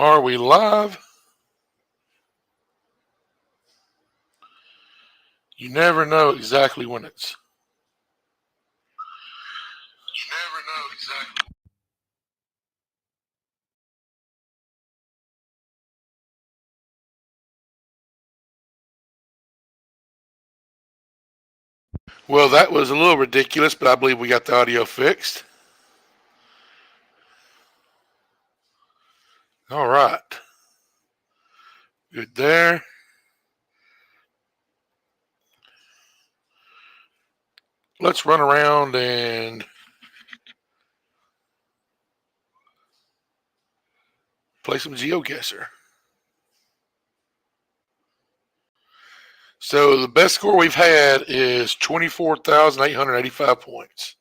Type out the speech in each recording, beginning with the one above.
Are we live? You never know exactly when it's. You never know exactly. Well, that was a little ridiculous, but I believe we got the audio fixed. All right. Good there. Let's run around and play some Geoguesser. So the best score we've had is 24,885 points.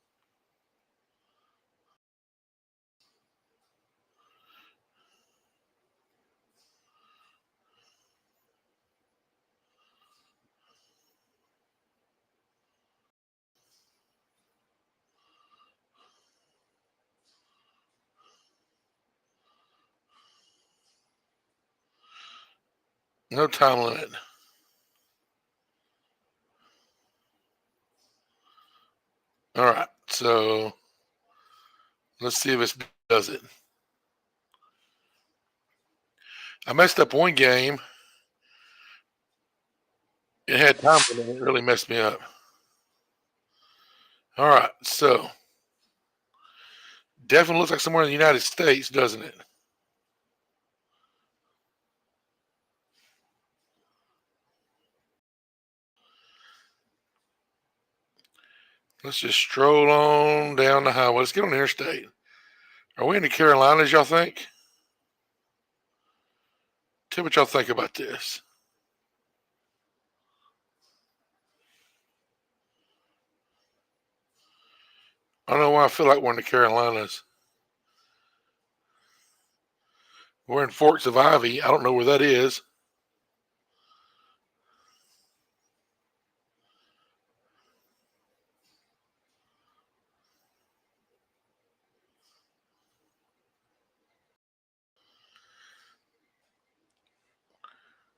No time limit. All right. So let's see if this does it. I messed up one game. It had time limit. It really messed me up. All right. So definitely looks like somewhere in the United States, doesn't it? Let's just stroll on down the highway. Let's get on the interstate. Are we in the Carolinas, y'all think? Tell me what y'all think about this. I don't know why I feel like we're in the Carolinas. We're in Forks of Ivy. I don't know where that is.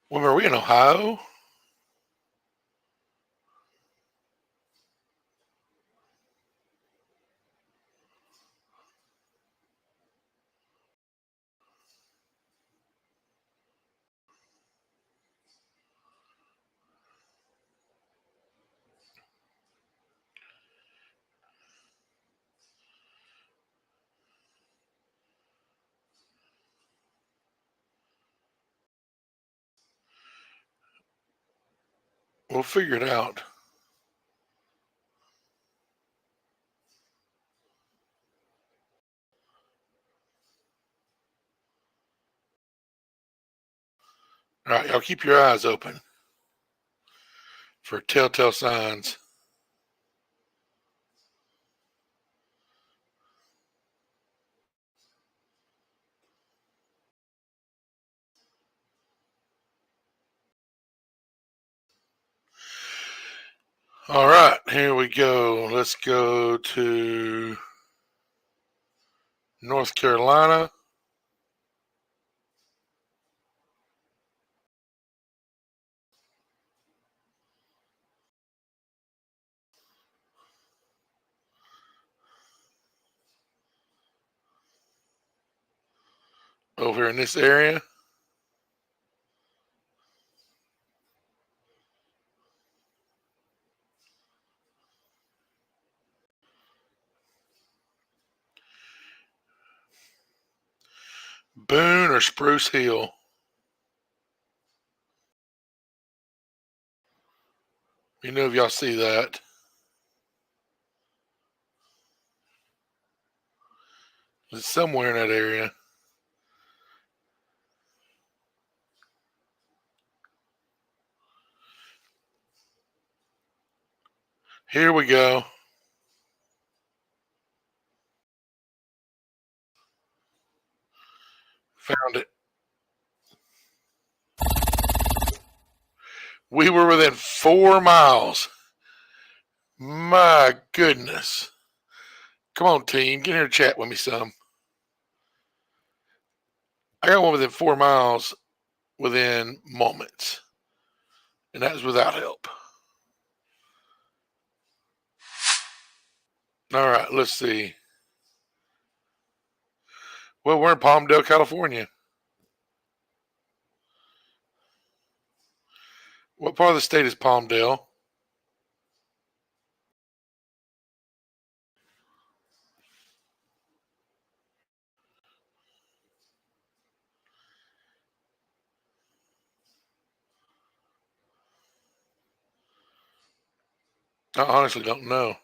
Well, are we in Ohio? We'll figure it out. All right, y'all keep your eyes open for telltale signs. All right, here we go. Let's go to North Carolina. Over in this area. Boone or Spruce Hill. You know if y'all see that. It's somewhere in that area. Here we go. Found it. We were within 4 miles. My goodness. Come on, team. Get here and chat with me some. I got one within 4 miles within moments, and that was without help. All right, let's see. Well, we're in Palmdale, California. What part of the state is Palmdale? I honestly don't know.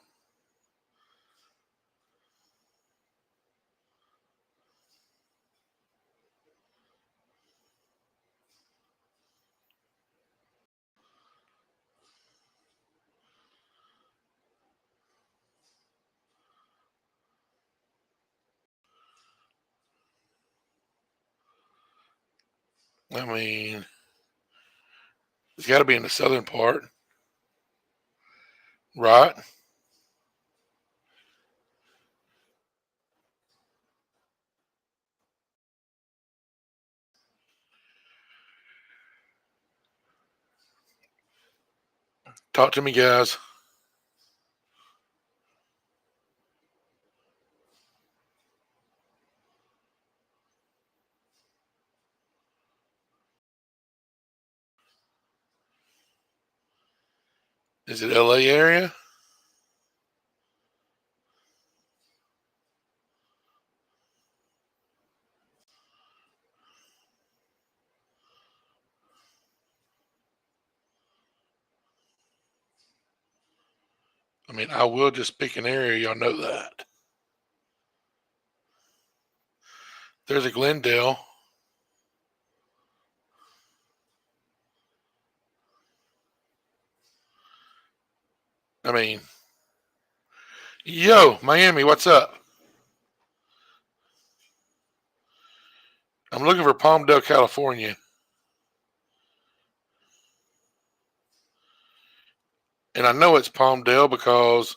I mean, it's got to be in the southern part, right? Talk to me, guys. Is it LA area? I mean, I will just pick an area. Y'all know that. There's a Glendale. I mean, yo, Miami, what's up? I'm looking for Palmdale, California. And I know it's Palmdale because,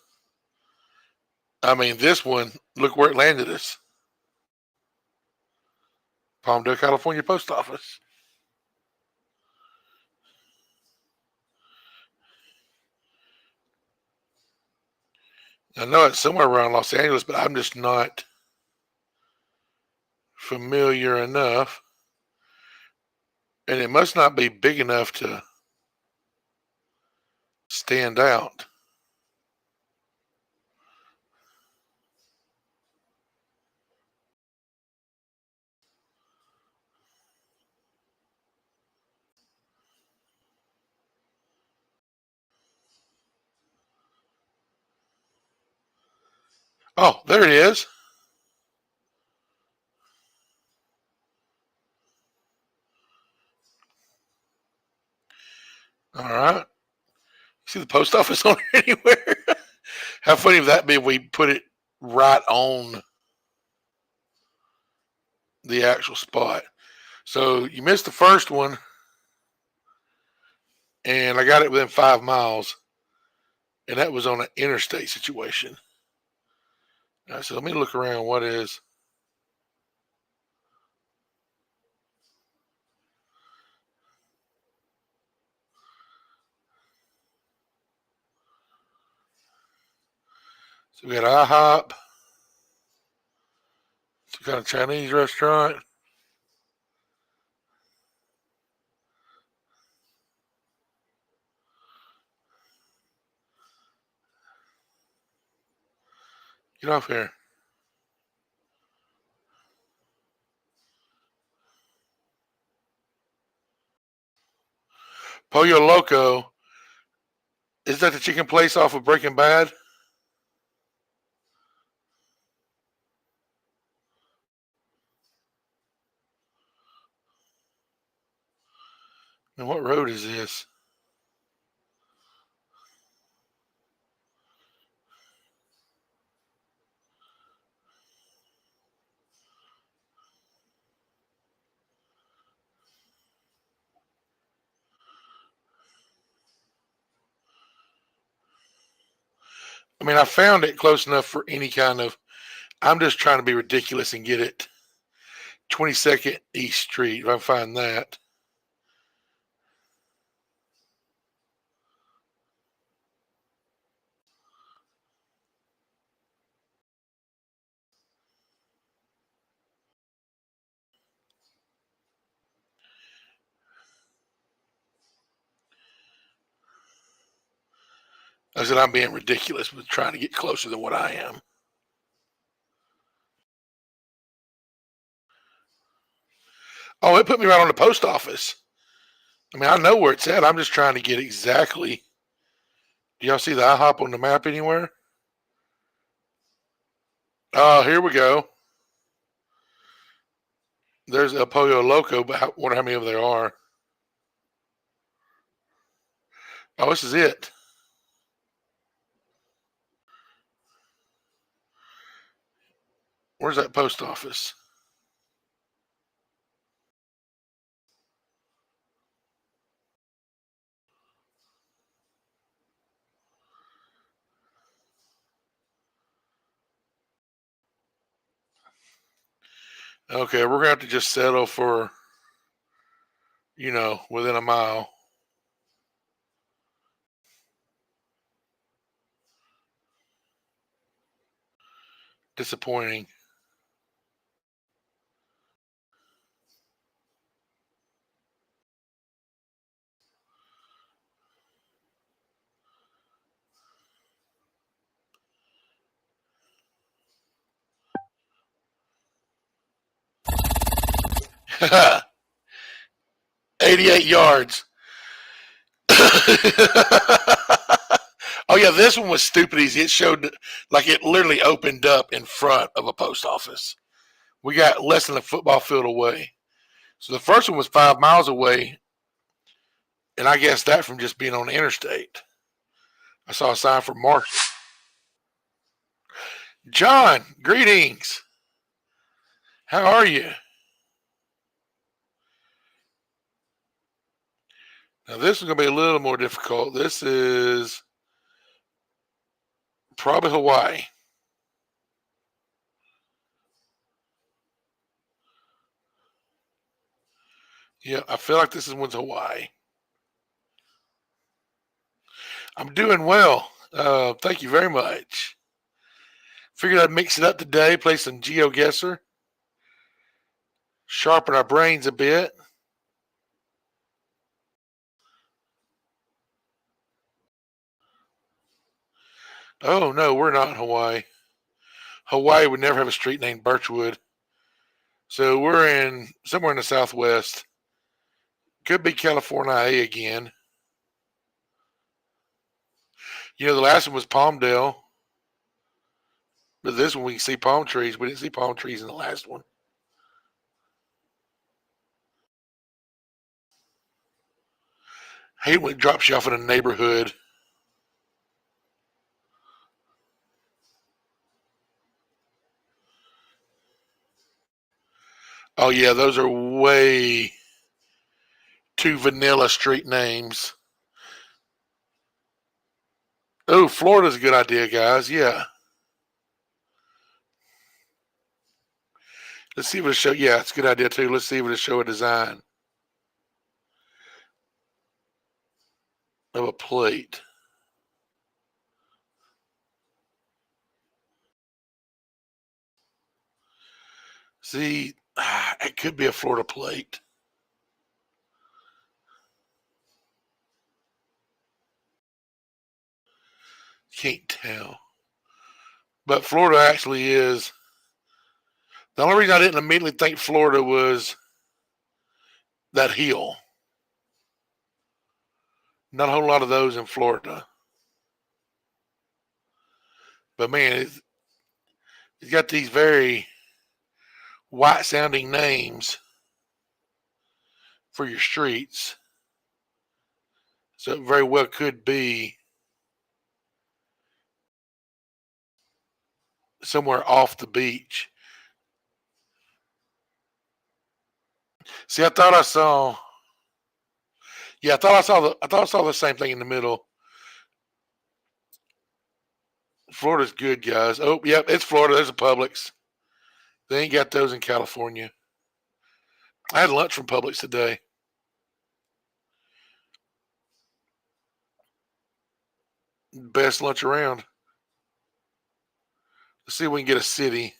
I mean, this one, look where it landed us. Palmdale, California Post Office. I know it's somewhere around Los Angeles, but I'm just not familiar enough. And it must not be big enough to stand out. Oh, there it is. All right. See the post office on here anywhere? How funny would that be if we put it right on the actual spot? So you missed the first one, and I got it within 5 miles, and that was on an interstate situation. All right, so let me look around. What is? So we got IHOP, some kind of Chinese restaurant. Get off here. Pollo Loco. Is that the chicken place off of Breaking Bad? And what road is this? I mean, I found it close enough for any kind of. I'm just trying to be ridiculous and get it 22nd East Street, if I can find that. I said I'm being ridiculous with trying to get closer than what I am. Oh, it put me right on the post office. I mean, I know where it's at. I'm just trying to get exactly. Do y'all see the IHOP on the map anywhere? Oh, here we go. There's El Pollo Loco, but I wonder how many of there are. Oh, this is it. Where's that post office? Okay, we're gonna have to just settle for, within a mile. Disappointing. $88. Oh yeah, this one was stupid easy. It showed like it literally opened up in front of a post office. We got less than a football field away. So the first one was 5 miles away, and I guessed that from just being on the interstate. I saw a sign for Marshall. John, greetings. How are you? Now this is going to be a little more difficult. This is probably Hawaii. Yeah, I feel like this one's Hawaii. I'm doing well. Thank you very much. Figured I'd mix it up today, play some Geoguesser, sharpen our brains a bit. Oh no, we're not in Hawaii. Hawaii would never have a street named Birchwood. So we're in somewhere in the Southwest. Could be California again. The last one was Palmdale. But this one we can see palm trees. We didn't see palm trees in the last one. Hate when it drops you off in a neighborhood. Oh yeah, those are way too vanilla street names. Oh, Florida's a good idea, guys. Yeah. Let's see if it'll show. Yeah, it's a good idea too. Let's see if it'll show a design of a plate. See, it could be a Florida plate. Can't tell. But Florida actually is. The only reason I didn't immediately think Florida was that hill. Not a whole lot of those in Florida. But man, it's got these very white sounding names for your streets. So it very well could be somewhere off the beach. See, I thought I saw. Yeah, I thought I saw the same thing in the middle. Florida's good, guys. Oh, yep, it's Florida. There's a Publix. They ain't got those in California. I had lunch from Publix today. Best lunch around. Let's see if we can get a city.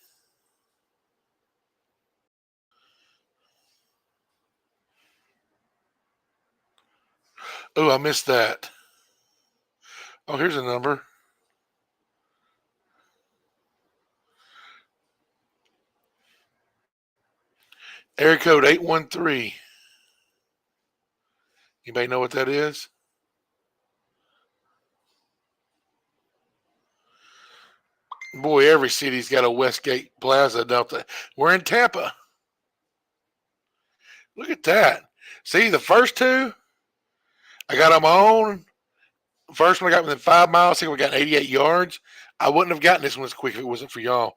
Oh, I missed that. Oh, here's a number. Area code 813. Anybody know what that is? Boy, every city's got a Westgate Plaza, don't they? We're in Tampa. Look at that. See, the first two, I got on my own. First one I got within 5 miles. Second we got 88 yards. I wouldn't have gotten this one as quick if it wasn't for y'all.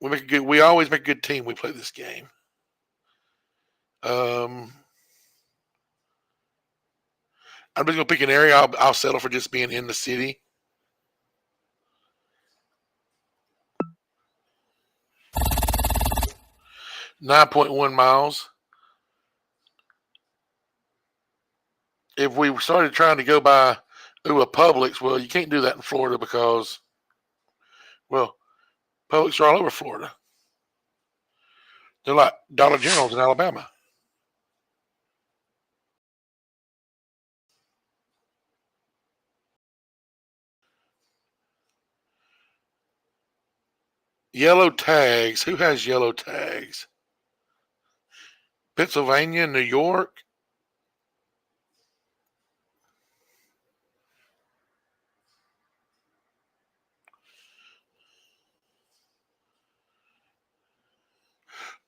We always make a good team. We play this game. I'm just gonna pick an area. I'll settle for just being in the city. $9.1 miles. If we started trying to go by a Publix, well, you can't do that in Florida because, well, Publix are all over Florida. They're like Dollar Generals in Alabama. Yellow tags. Who has yellow tags? Pennsylvania, New York.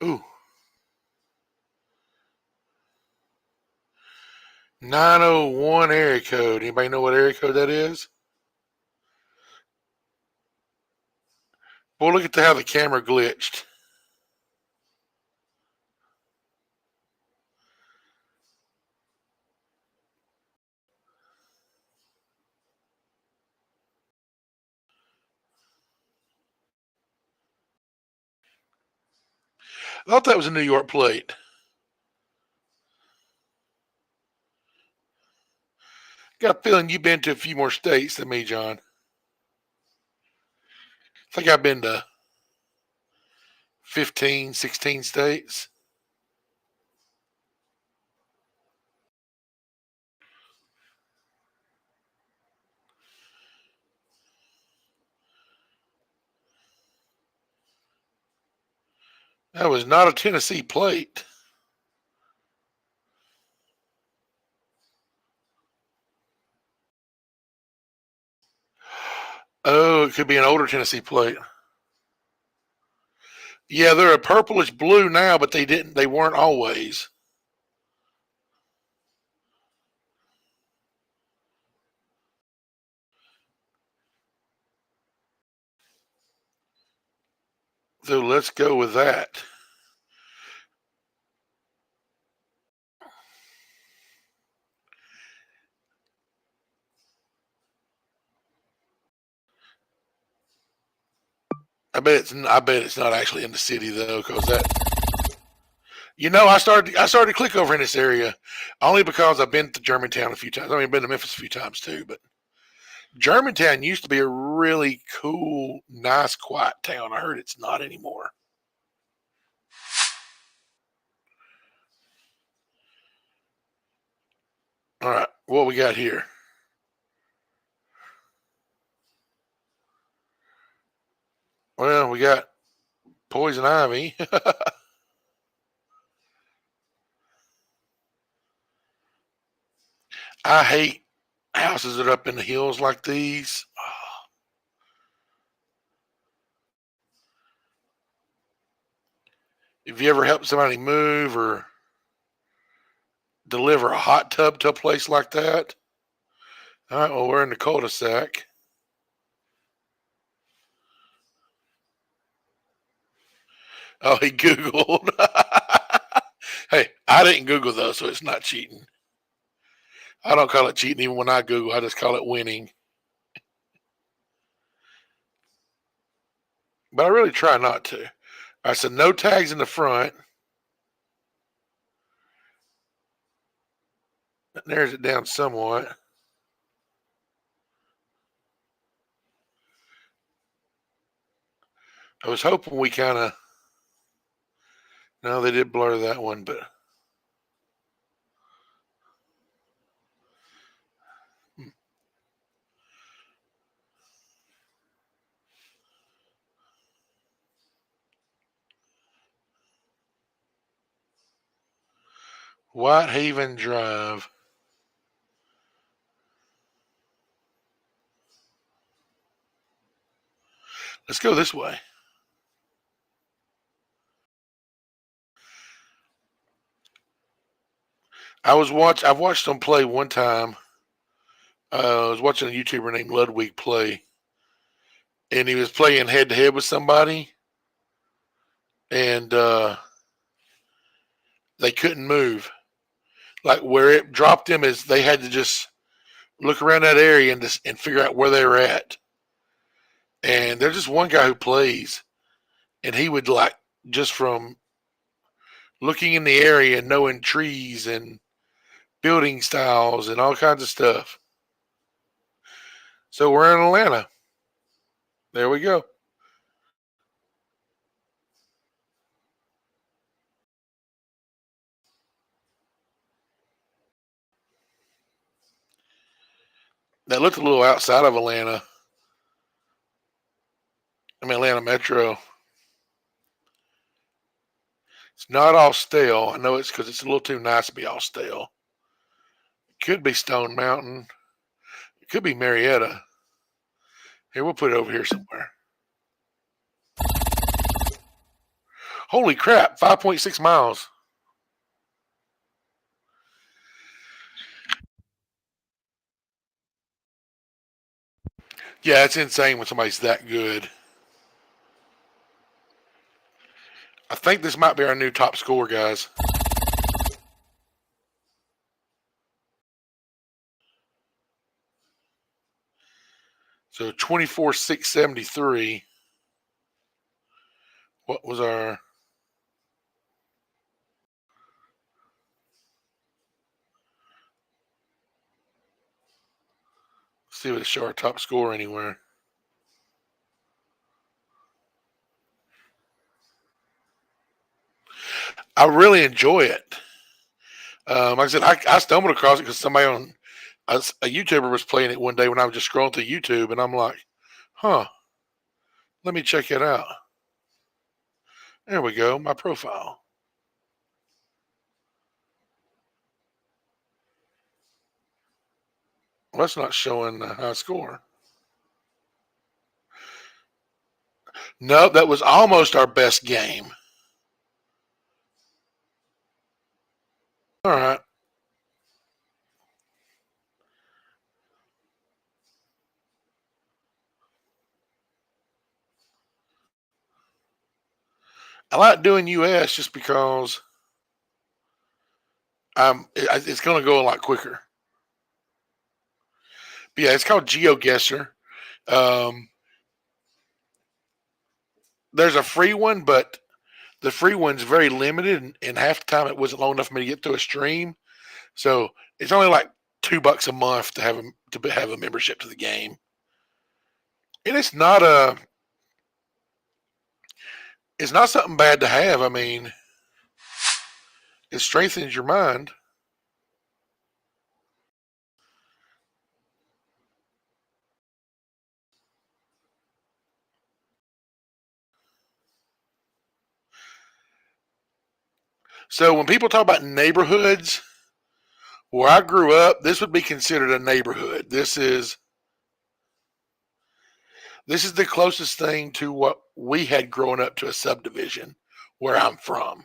Ooh. 901 area code. Anybody know what area code that is? Boy, look at how the camera glitched. I thought that was a New York plate. Got a feeling you've been to a few more states than me, John. I think I've been to 15, 16 states. That was not a Tennessee plate. Oh, it could be an older Tennessee plate. Yeah, they're a purplish blue now, but they weren't always. So let's go with that. I bet it's not actually in the city though, because that. I started to click over in this area only because I've been to Germantown a few times. I mean, I've been to Memphis a few times too, but Germantown used to be a really cool, nice, quiet town. I heard it's not anymore. All right, what we got here? Well, we got poison ivy. I hate houses that are up in the hills like these. If you ever helped somebody move or deliver a hot tub to a place like that, all right, well, we're in the cul-de-sac. Oh, he Googled. Hey, I didn't Google though, so it's not cheating. I don't call it cheating even when I Google. I just call it winning. But I really try not to. All right, so no tags in the front. That narrows it down somewhat. I was hoping we kind of. No, they did blur that one, but. Whitehaven Drive. Let's go this way. I've watched them play one time. I was watching a YouTuber named Ludwig play, and he was playing head to head with somebody, and they couldn't move. Like where it dropped them is they had to just look around that area and figure out where they were at. And there's just one guy who plays, and he would like just from looking in the area and knowing trees and building styles and all kinds of stuff. So we're in Atlanta. There we go. That looked a little outside of Atlanta. I mean, Atlanta Metro. It's not all stale. I know it's because it's a little too nice to be all stale. It could be Stone Mountain. It could be Marietta. Here, we'll put it over here somewhere. Holy crap, 5.6 miles. Yeah, it's insane when somebody's that good. I think this might be our new top score, guys. So 24,673. What was our. Let's see if it show our top score anywhere. I really enjoy it. Like I said, I stumbled across it because somebody on a YouTuber was playing it one day when I was just scrolling through YouTube, and I'm like, huh, let me check it out. There we go, my profile. Well, that's not showing the high score. No, that was almost our best game. All right. I like doing US just because it's going to go a lot quicker. But yeah, it's called GeoGuessr. Um, there's a free one, but the free one's very limited, and half the time it wasn't long enough for me to get through a stream. So it's only like $2 a month to have a membership to the game, and it's not something bad to have. I mean, it strengthens your mind. So when people talk about neighborhoods, where I grew up, this would be considered a neighborhood. This is the closest thing to what we had growing up to a subdivision where I'm from.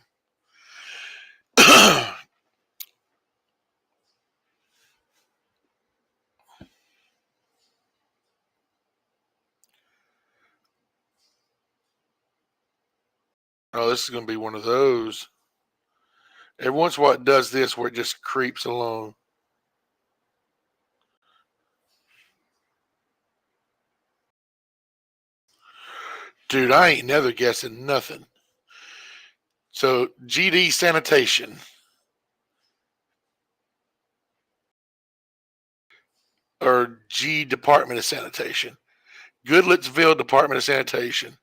Oh, this is going to be one of those. Every once in a while it does this where it just creeps along. Dude, I ain't never guessing nothing. So GD Sanitation or G Department of Sanitation. Goodlettsville Department of Sanitation.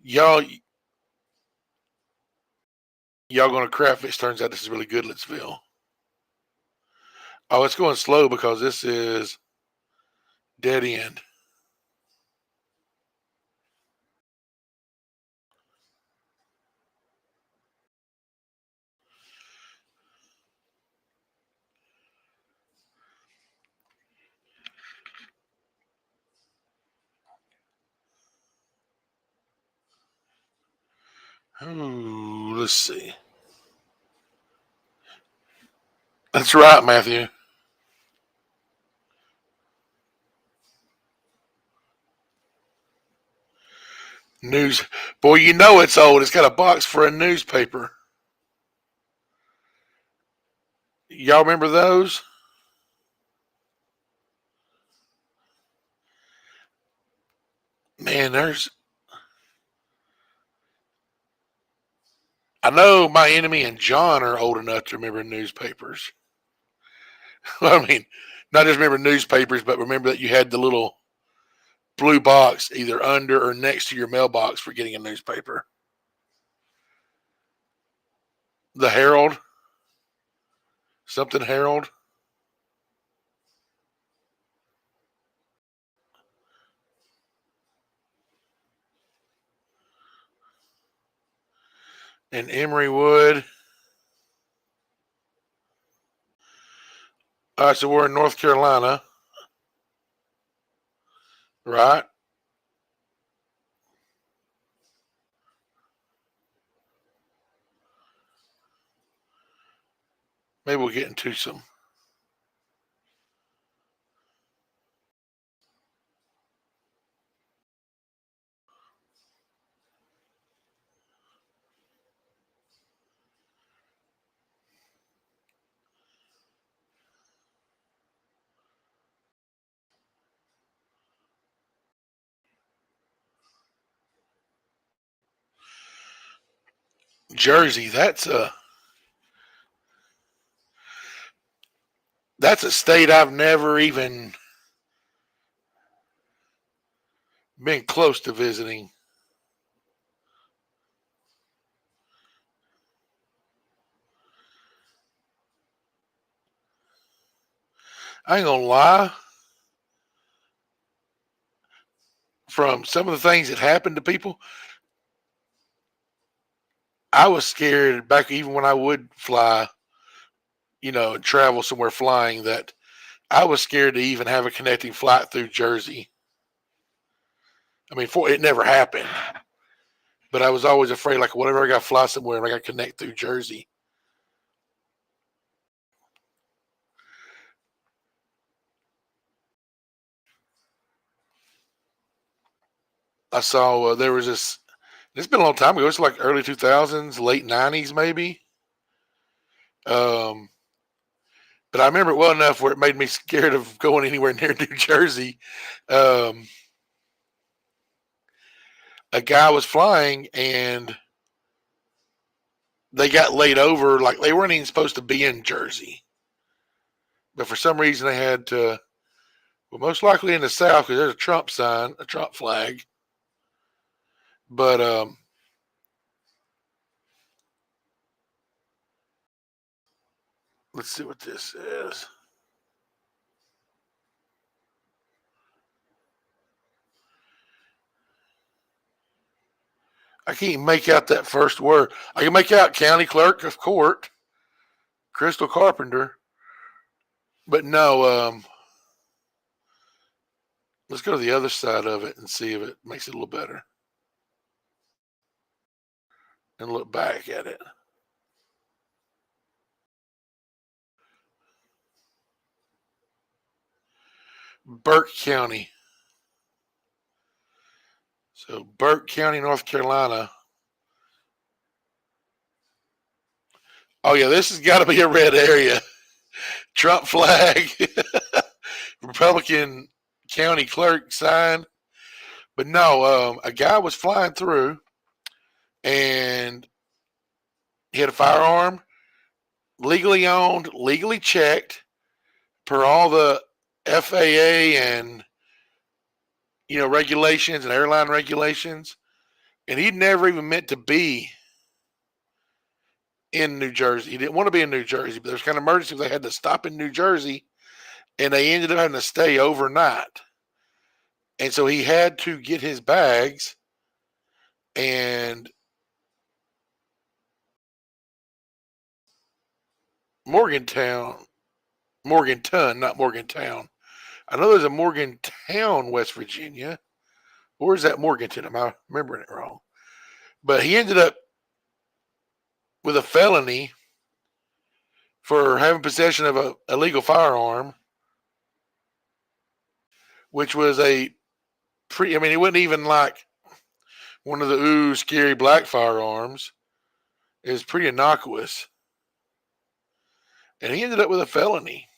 Y'all going to crap if it turns out this is really Goodlettsville. Oh, it's going slow because this is dead end. Ooh, let's see. That's right, Matthew. News. Boy, you know it's old. It's got a box for a newspaper. Y'all remember those? Man, I know my enemy and John are old enough to remember newspapers. I mean, not just remember newspapers, but remember that you had the little blue box either under or next to your mailbox for getting a newspaper. The Herald, something Herald. And Emery Wood. All right, so we're in North Carolina, right? Maybe we'll get into some. Jersey, that's a state I've never even been close to visiting. I ain't gonna lie. From some of the things that happened to people, I was scared back even when I would fly, travel somewhere flying, that I was scared to even have a connecting flight through Jersey. I mean, it never happened, but I was always afraid, like, whatever I got to fly somewhere and I got to connect through Jersey. I saw there was this. It's been a long time ago. It's like early 2000s, late 90s, maybe. Um, but I remember it well enough where it made me scared of going anywhere near New Jersey. Um, a guy was flying and they got laid over. Like they weren't even supposed to be in Jersey, but for some reason they had to. Well, most likely in the South because there's a Trump sign, a Trump flag. But let's see what this is. I can't make out that first word. I can make out county clerk of court, Crystal Carpenter, but no. Let's go to the other side of it and see if it makes it a little better. And look back at it. Burke County. So Burke County, North Carolina. Oh yeah, this has got to be a red area. Trump flag, Republican county clerk sign. But no, a guy was flying through, and He had a firearm, legally owned, legally checked, per all the FAA and regulations and airline regulations, and he never even meant to be in New Jersey. He didn't want to be in New Jersey, but there's kind of emergency. They had to stop in New Jersey, and they ended up having to stay overnight. And so he had to get his bags and Morganton, not Morgantown. I know there's a Morgantown, West Virginia. Or is that Morganton? Am I remembering it wrong? But he ended up with a felony for having possession of a illegal firearm, which was it wasn't even like one of the scary black firearms. It was pretty innocuous. And he ended up with a felony.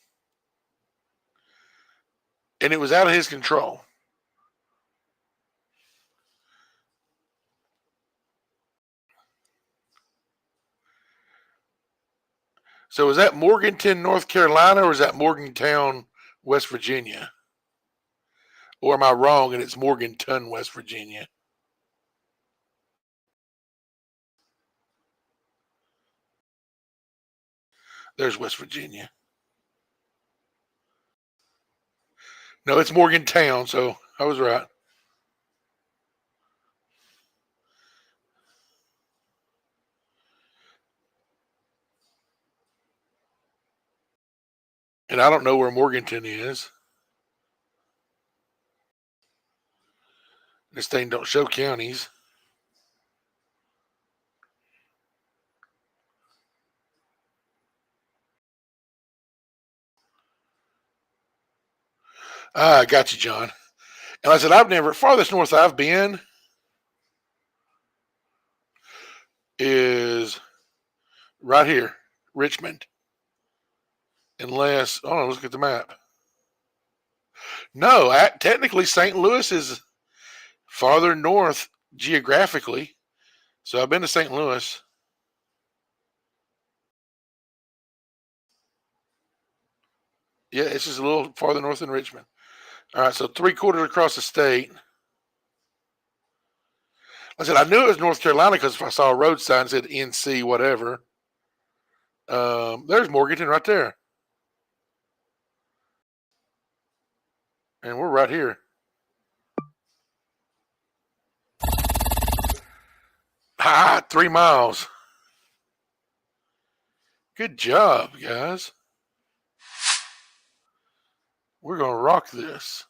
And it was out of his control. So is that Morganton, North Carolina, or is that Morgantown, West Virginia? Or am I wrong and it's Morganton, West Virginia? There's West Virginia. No, it's Morgantown, so I was right. And I don't know where Morganton is. This thing don't show counties. I got you, John. And I said, farthest north I've been is right here, Richmond. Unless, oh, let's look at the map. No, technically St. Louis is farther north geographically. So I've been to St. Louis. Yeah, it's just a little farther north than Richmond. All right, so 3/4 across the state. I said I knew it was North Carolina because if I saw a road sign that said NC whatever. There's Morganton right there. And we're right here. 3 miles. Good job, guys. We're going to rock this.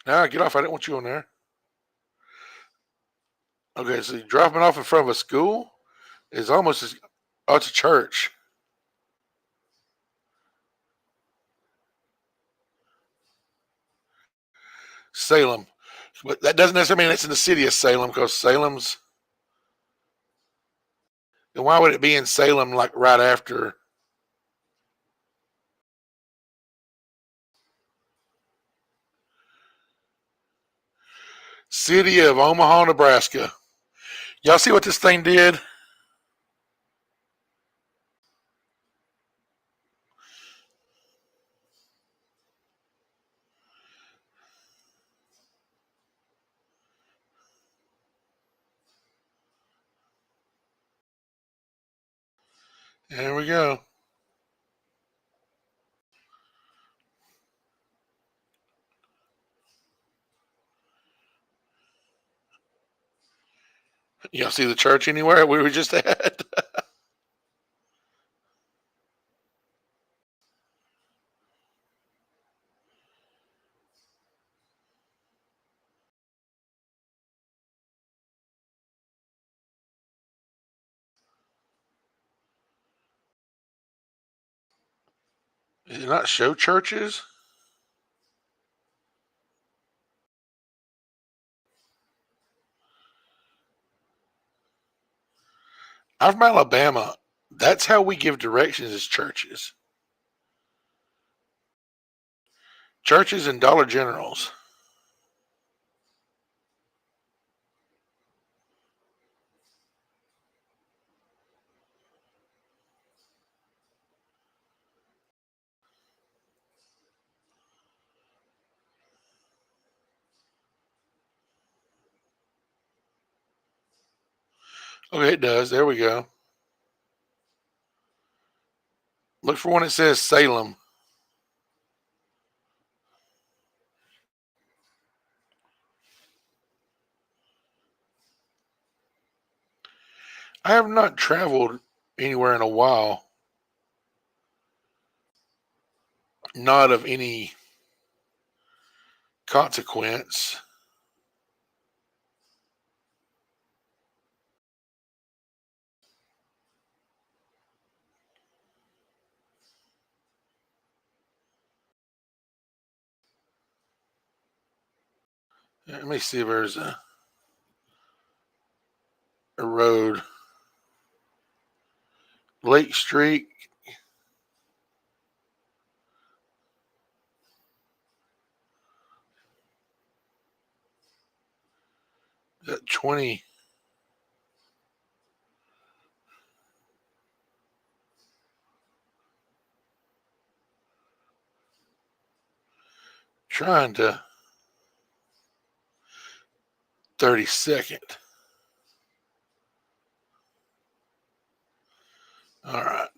Now get off. I didn't want you on there. Okay, so dropping off in front of a school is almost as. Oh, it's a church. Salem. But that doesn't necessarily mean it's in the city of Salem because Salem's. And why would it be in Salem like right after? City of Omaha, Nebraska. Y'all see what this thing did? There we go. Y'all see the church anywhere we were just at? Did it not show churches? I'm from Alabama. That's how we give directions as churches. Churches and Dollar Generals. Okay, it does. There we go. Look for one that says Salem. I have not traveled anywhere in a while. Not of any consequence. Let me see if there's a road. Lake Street. That 20. Trying to 32nd. All right.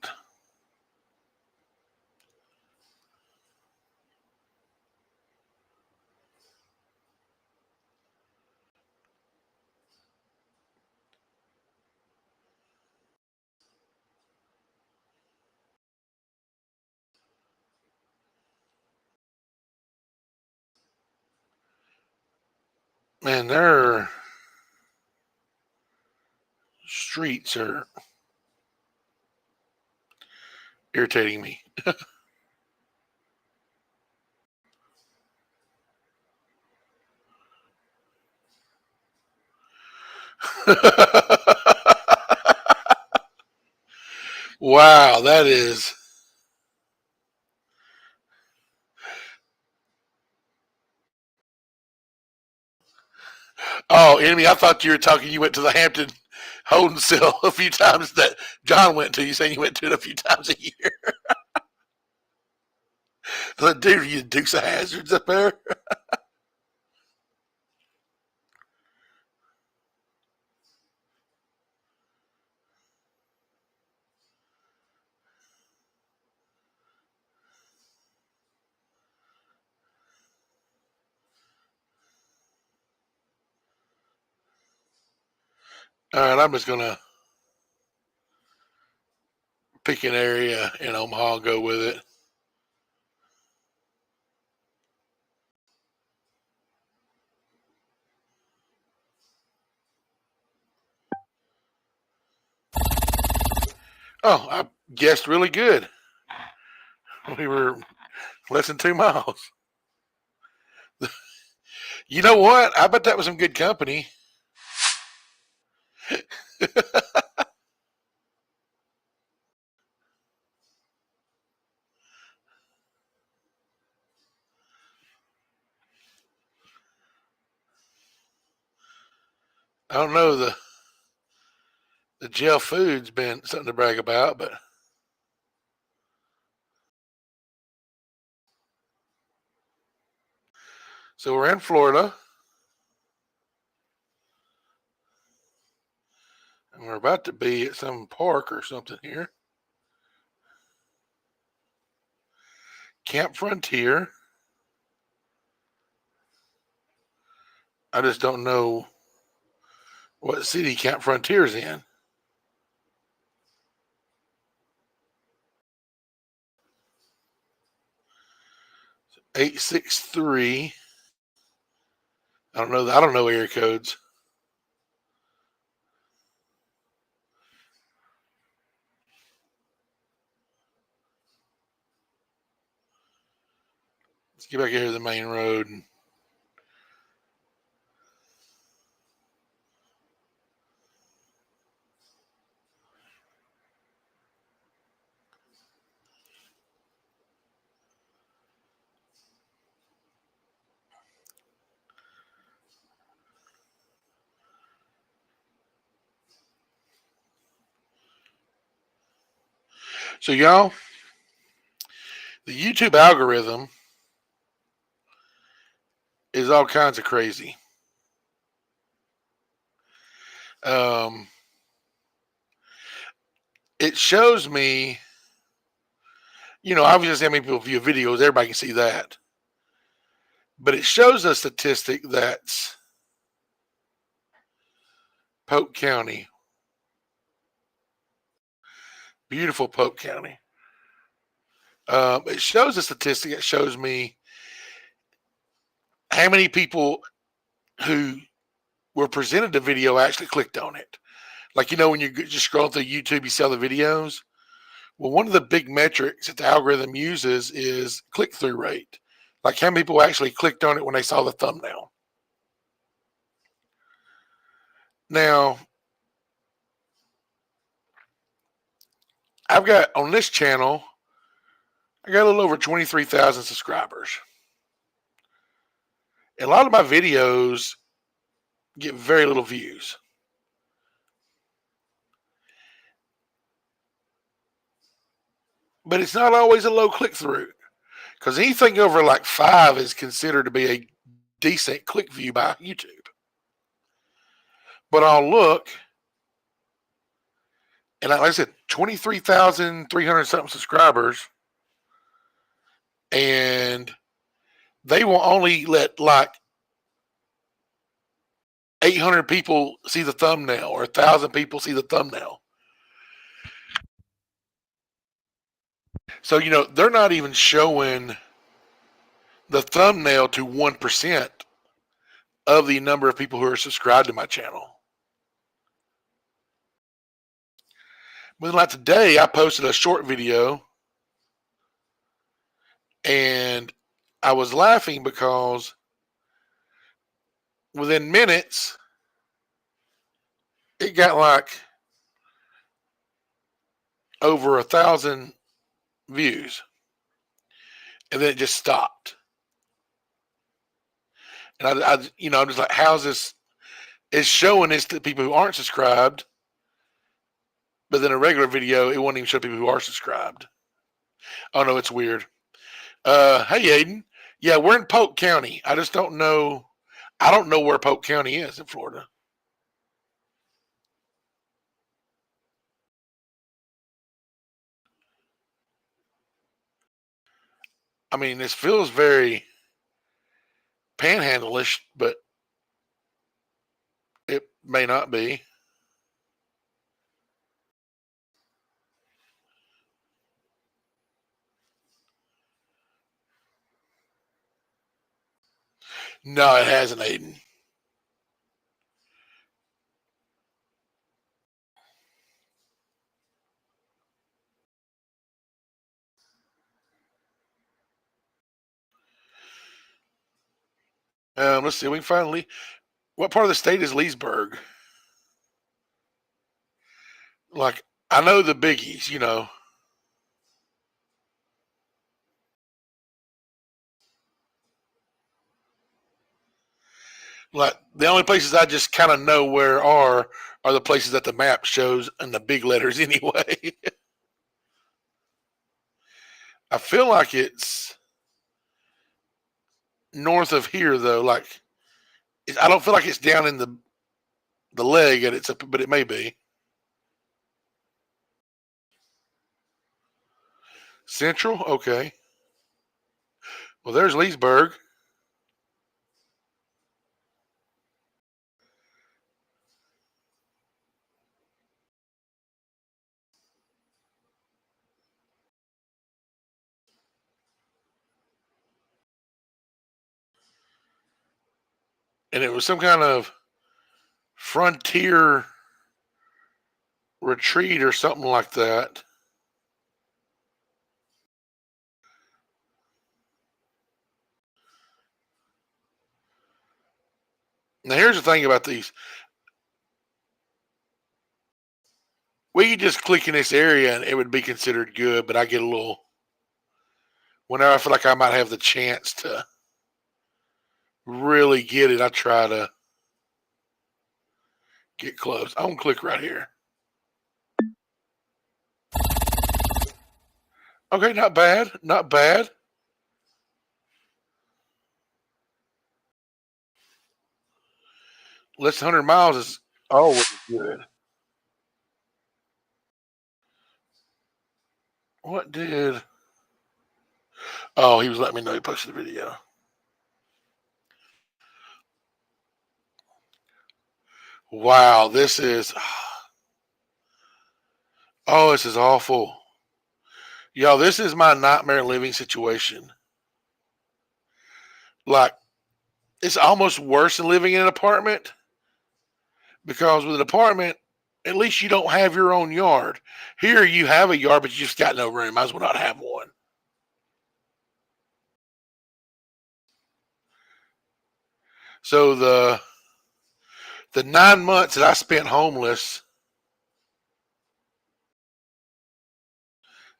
Man, their streets are irritating me. Wow, that is. Oh, enemy! I thought you were talking. You went to the Hampton holding cell a few times that John went to. You saying you went to it a few times a year? The dude, you Dukes of Hazards up there. All right, I'm just gonna pick an area in Omaha and go with it. Oh, I guessed really good. We were less than 2 miles. You know what? I bet that was some good company. I don't know, the jail food's been something to brag about, but so we're in Florida and we're about to be at some park or something here. Camp Frontier. I just don't know what city Camp Frontier's in. 863. I don't know area codes. Let's get back here to the main road. So y'all, the YouTube algorithm is all kinds of crazy. Um, it shows me, obviously how many people view videos, everybody can see that. But it shows a statistic that's Polk County, beautiful Polk County. It shows a statistic that shows me how many people who were presented the video actually clicked on it. Like, when you just scroll through YouTube, you see all the videos. Well, one of the big metrics that the algorithm uses is click-through rate. Like how many people actually clicked on it when they saw the thumbnail. Now, I've got on this channel, I got a little over 23,000 subscribers. And a lot of my videos get very little views. But it's not always a low click-through, because anything over like 5 is considered to be a decent click view by YouTube. But I'll look, and like I said, 23,300 something subscribers, and they will only let like 800 people see the thumbnail or 1,000 people see the thumbnail. So, they're not even showing the thumbnail to 1% of the number of people who are subscribed to my channel. But like today, I posted a short video, and I was laughing because within minutes, it got like over 1,000 views, and then it just stopped. And I'm just like, how's this? It's showing this to people who aren't subscribed, but then a regular video, it won't even show people who are subscribed. Oh no, it's weird. Hey Aiden, yeah, we're in Polk County. I just don't know. I don't know where Polk County is in Florida. I mean, this feels very panhandle-ish, but it may not be. No, it hasn't, Aiden. Let's see. We can finally. What part of the state is Leesburg? Like, I know the biggies, Like the only places I just kind of know where are the places that the map shows in the big letters anyway. I feel like it's north of here though. Like I don't feel like it's down in the leg, and but it may be central. Okay, well there's Leesburg, and it was some kind of frontier retreat or something like that. Now here's the thing about these. We could just click in this area and it would be considered good, but I get a little whenever I feel like I might have the chance to really get it, I try to get close. I'm gonna click right here. Okay, not bad, not bad. Less than 100 miles is always good. What did? Oh, he was letting me know he posted the video. Wow, this is. Oh, this is awful. Yo, this is my nightmare living situation. Like, it's almost worse than living in an apartment because with an apartment, at least you don't have your own yard. Here, you have a yard, but you just got no room. Might as well not have one. So the 9 months that I spent homeless,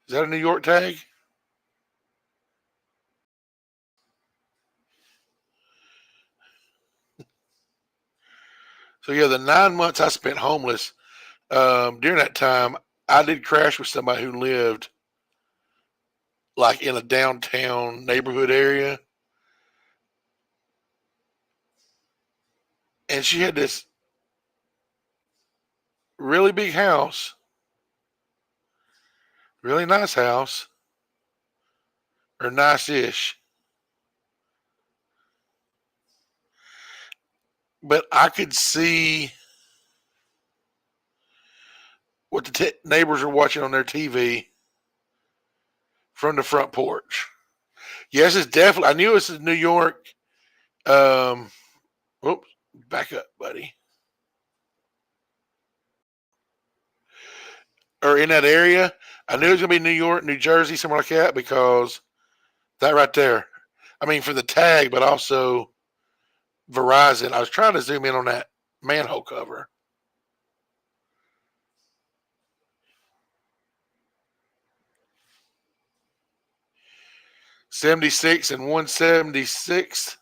is that a New York tag? So yeah, the 9 months I spent homeless, during that time, I did crash with somebody who lived like in a downtown neighborhood area, and she had this really big house, really nice house, or nice-ish, but I could see what the neighbors were watching on their TV from the front porch. Yes, it's definitely. I knew this is New York. Um, Oops, back up, buddy. Or in that area, I knew it was gonna be New York, New Jersey, somewhere like that, because that right there. I mean, for the tag, but also Verizon. I was trying to zoom in on that manhole cover. 76 and 176.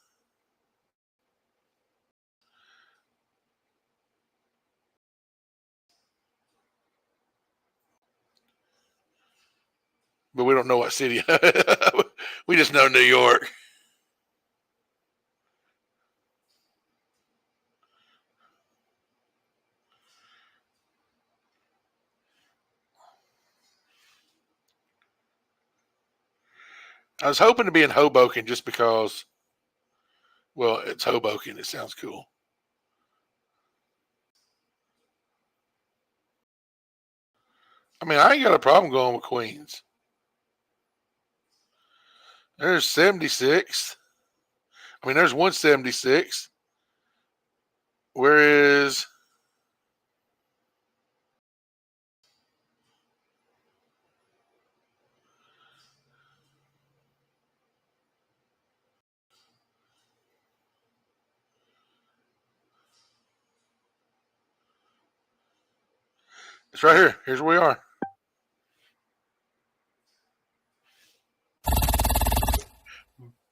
But we don't know what city. We just know New York. I was hoping to be in Hoboken just because, well, it's Hoboken. It sounds cool. I mean, I ain't got a problem going with Queens. There's 76. I mean, there's 176. Where is? It's right here. Here's where we are.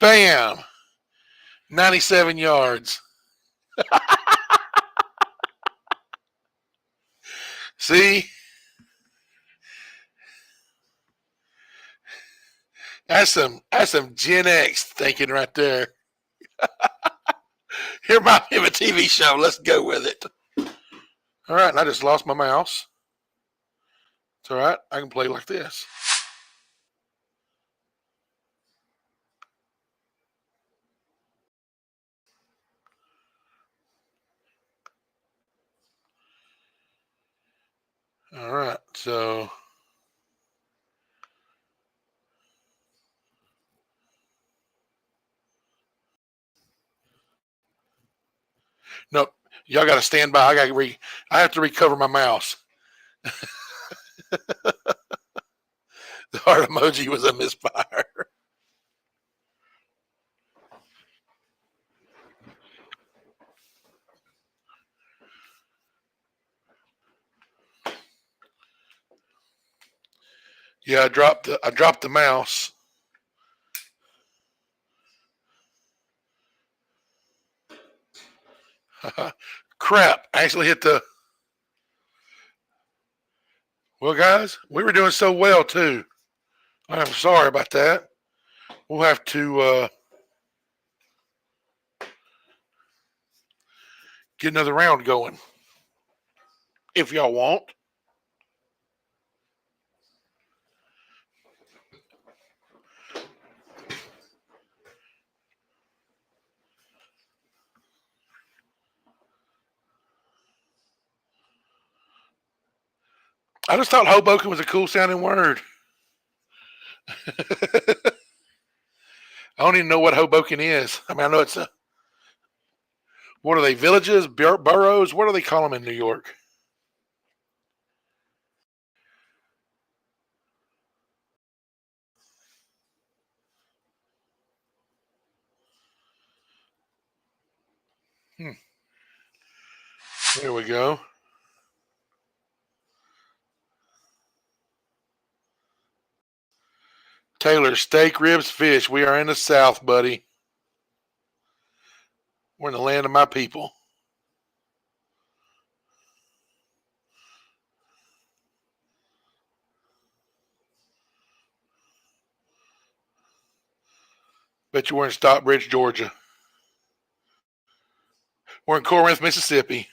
Bam! 97 yards. See? That's some Gen X thinking right there. Here might be a TV show. Let's go with it. All right, and I just lost my mouse. It's all right. I can play like this. All right, so nope. Y'all got to stand by. I have to recover my mouse. The heart emoji was a misfire. Yeah, I dropped the mouse. Crap! I actually hit the. Well, guys, we were doing so well too. I'm sorry about that. We'll have to get another round going if y'all want. I just thought Hoboken was a cool sounding word. I don't even know what Hoboken is. I mean, I know it's a. What are they? Villages, boroughs? What do they call them in New York? Hmm. There we go. Taylor, steak, ribs, fish. We are in the South, buddy. We're in the land of my people. Bet you we're in Stockbridge, Georgia. We're in Corinth, Mississippi.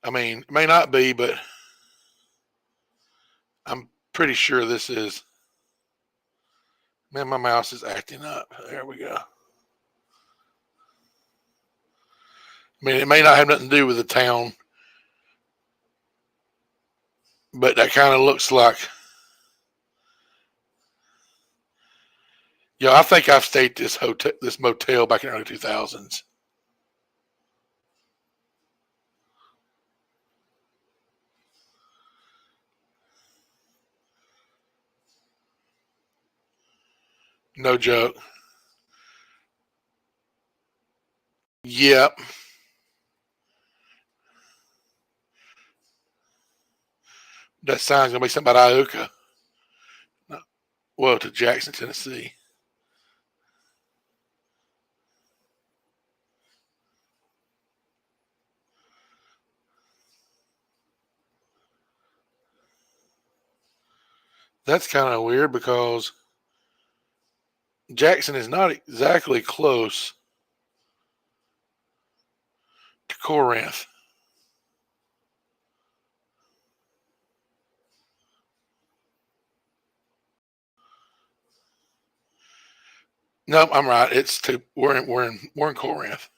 I mean, it may not be, but I'm pretty sure this is. Man, my mouse is acting up. There we go. I mean, it may not have nothing to do with the town, but that kind of looks like. Yeah, I think I've stayed this motel back in the early 2000s. No joke. Yep. That sign's gonna be something about Iuka. No, well, to Jackson, Tennessee. That's kind of weird because Jackson is not exactly close to Corinth. No, I'm right. It's to we're in Corinth.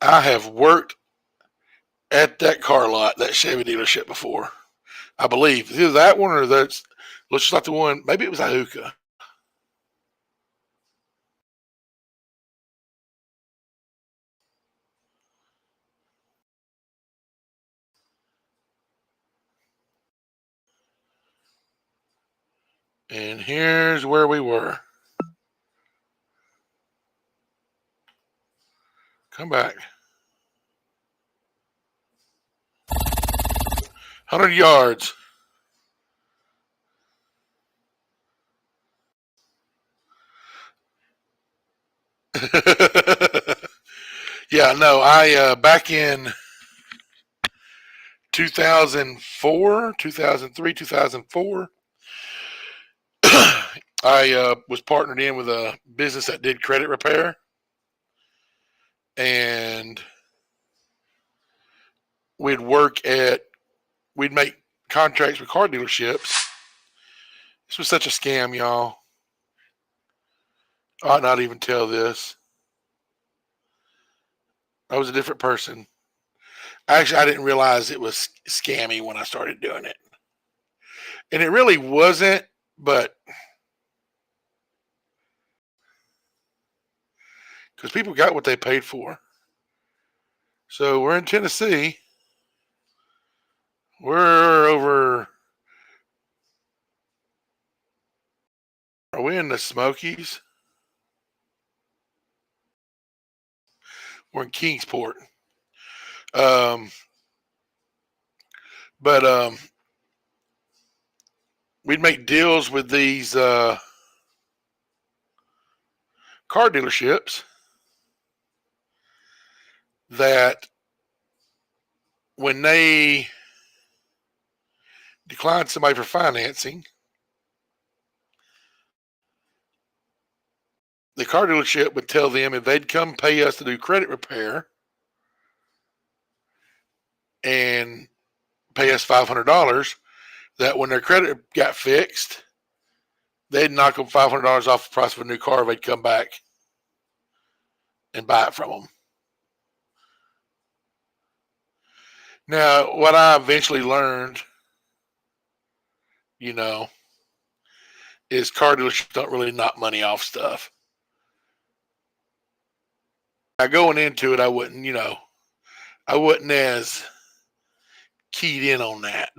I have worked at that car lot, that Chevy dealership before. I believe either that one or that's looks like the one. Maybe it was Iuka. And here's where we were. Come back. 100 yards. Yeah, no, I back in 2004, 2003, 2004, I was partnered in with a business that did credit repair, and we'd work at, we'd make contracts with car dealerships. This was such a scam, y'all. I ought not even tell this. I was a different person. Actually, I didn't realize it was scammy when I started doing it. And it really wasn't, but because people got what they paid for. So we're in Tennessee. We're over. Are we in the Smokies? We're in Kingsport. Um, but we'd make deals with these car dealerships that when they declined somebody for financing, the car dealership would tell them if they'd come pay us to do credit repair, and pay us $500. That when their credit got fixed, they'd knock them $500 off the price of a new car. They'd come back and buy it from them. Now, what I eventually learned, you know, is car dealerships don't really knock money off stuff. Now, going into it, I wouldn't, I wasn't as keyed in on that.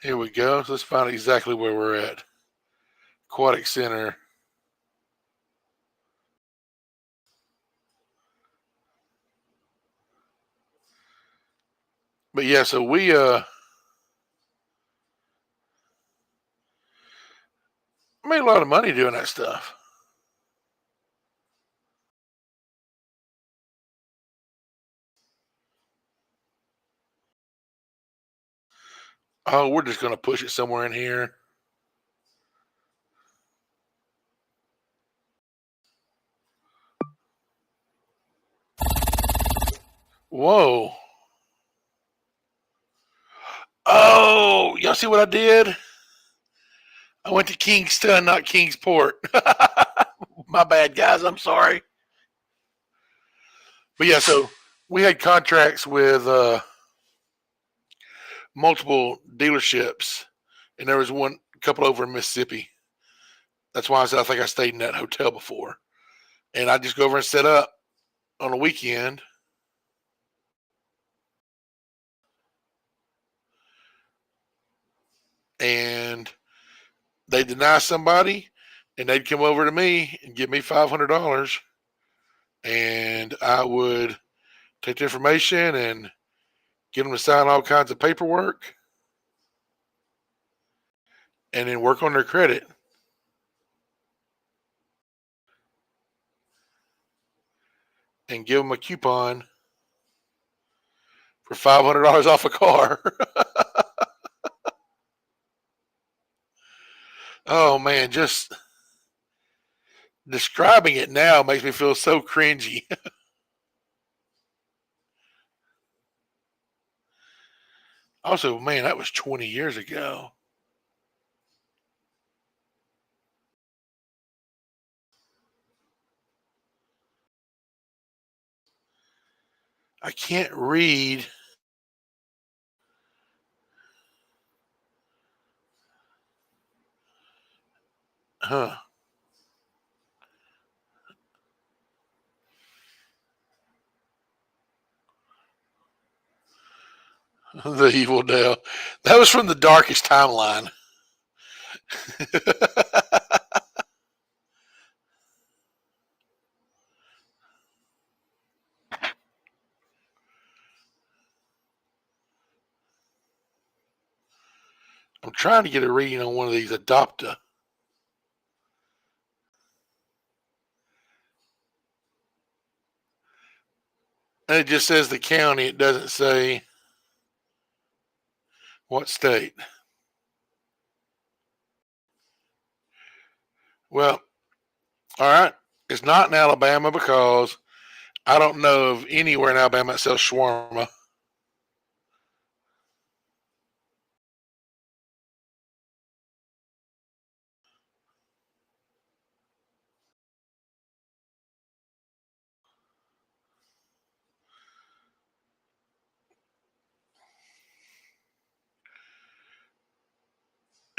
Here we go. So let's find exactly where we're at. Aquatic Center. But yeah, so we made a lot of money doing that stuff. Oh, we're just gonna push it somewhere in here. Whoa. Oh, y'all see what I did? I went to Kingston, not Kingsport. My bad, guys. I'm sorry. But yeah, so we had contracts with multiple dealerships, and there was one couple over in Mississippi. That's why I said I think I stayed in that hotel before. And I just go over and set up on a weekend. And they deny somebody, and they'd come over to me and give me $500, and I would take the information and get them to sign all kinds of paperwork, and then work on their credit and give them a coupon for $500 off a car. Oh man, just describing it now makes me feel so cringy. Also, man, that was 20 years ago. I can't read. Huh. The Evil Dale. That was from the darkest timeline. I'm trying to get a reading on one of these Adopta. And it just says the county. It doesn't say what state. Well, all right. It's not in Alabama because I don't know of anywhere in Alabama that sells shawarma.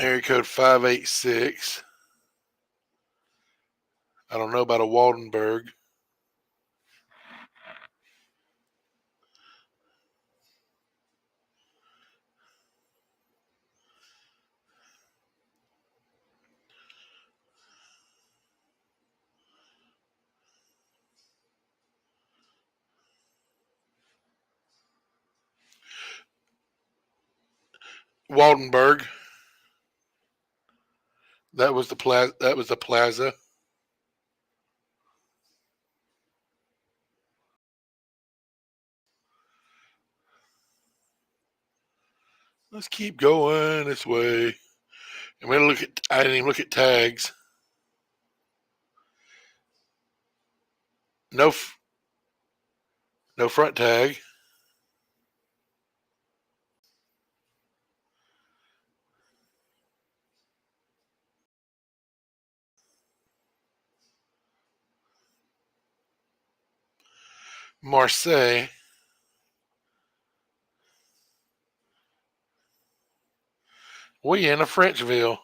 Area code 586. I don't know about a Waldenberg. Waldenberg. That was the plaza. That was the plaza. Let's keep going this way. I'm gonna look at. I didn't even look at tags. No, no front tag. Marseille. We in a Frenchville.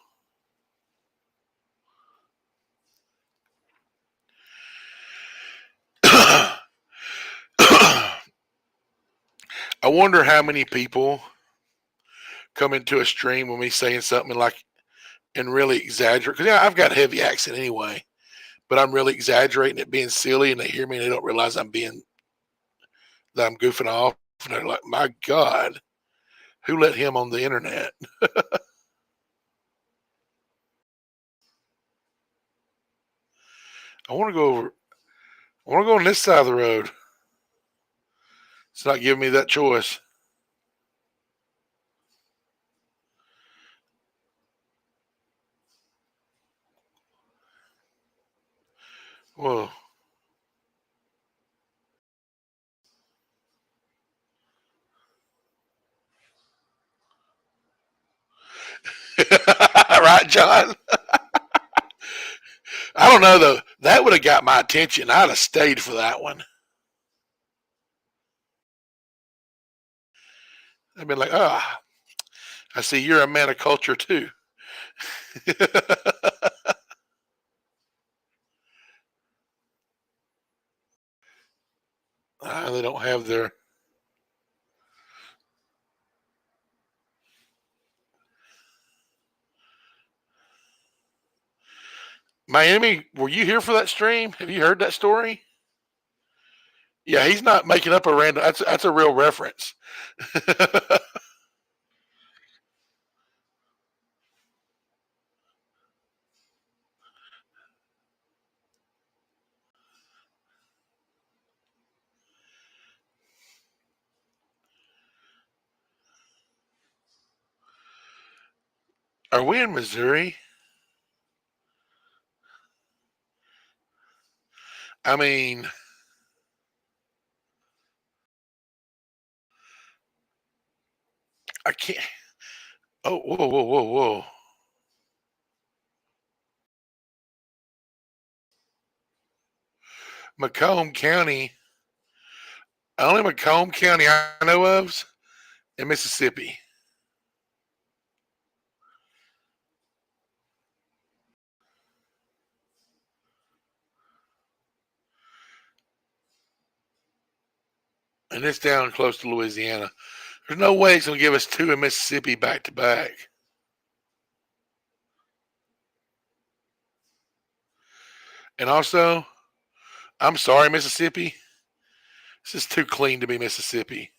I wonder how many people come into a stream with me saying something like and really exaggerate. Because I've got a heavy accent anyway, but I'm really exaggerating it, being silly, and they hear me and they don't realize I'm goofing off. And they're like, "My God, who let him on the internet?" I want to go over. I want to go on this side of the road. It's not giving me that choice. Whoa. Right, John? I don't know though. That would have got my attention. I'd have stayed for that one. I'd been like, "Ah, oh, I see you're a man of culture too." They don't have their Miami. Were you here for that stream? Have you heard that story? Yeah, he's not making up a random. That's a real reference. Are we in Missouri? I mean, I can't. Oh, whoa, whoa, whoa, whoa. Macomb County. Only Macomb County I know of in Mississippi. And it's down close to Louisiana. There's no way it's going to give us two in Mississippi back to back. And also, I'm sorry, Mississippi. This is too clean to be Mississippi.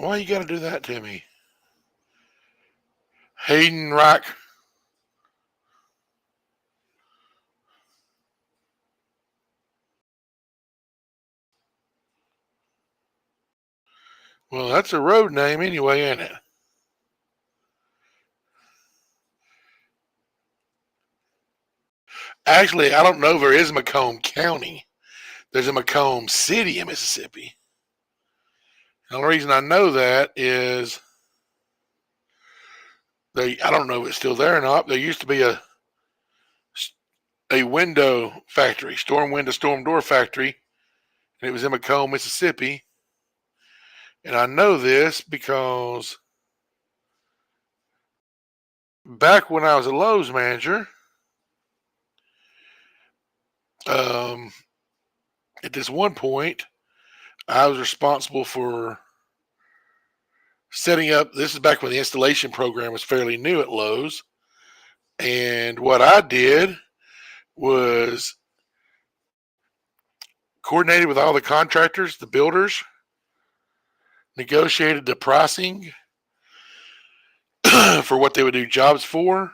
Why you got to do that to me? Hayden Rock. Well, that's a road name anyway, ain't it? Actually, I don't know if there is Macomb County. There's a Macomb City in Mississippi. The only reason I know that is I don't know if it's still there or not. There used to be a window factory, storm window, storm door factory, and it was in Macomb, Mississippi. And I know this because back when I was a Lowe's manager, um, at this one point, I was responsible for setting up. This is back when the installation program was fairly new at Lowe's. And what I did was coordinated with all the contractors, the builders, negotiated the pricing for what they would do jobs for.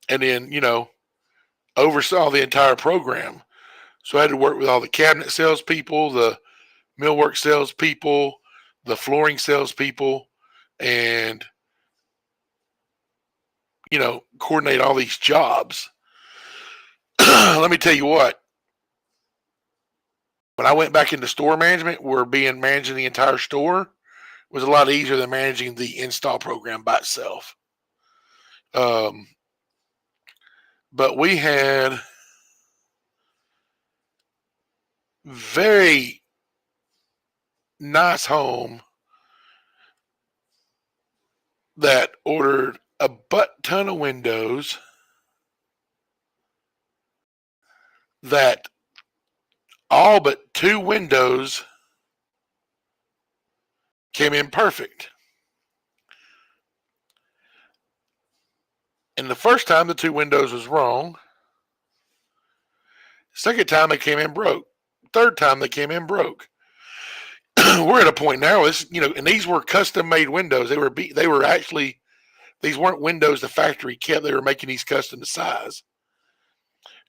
and then, oversaw the entire program. So I had to work with all the cabinet salespeople, the millwork salespeople, the flooring salespeople, and, coordinate all these jobs. Let me tell you what, when I went back into store management, where managing the entire store was a lot easier than managing the install program by itself. Um, but we had very nice home that ordered a butt ton of windows that all but two windows came in perfect. And the first time the two windows was wrong. Second time they came in broke. Third time they came in broke. We're at a point now. And these were custom made windows. They were actually, these weren't windows the factory kept. They were making these custom to size.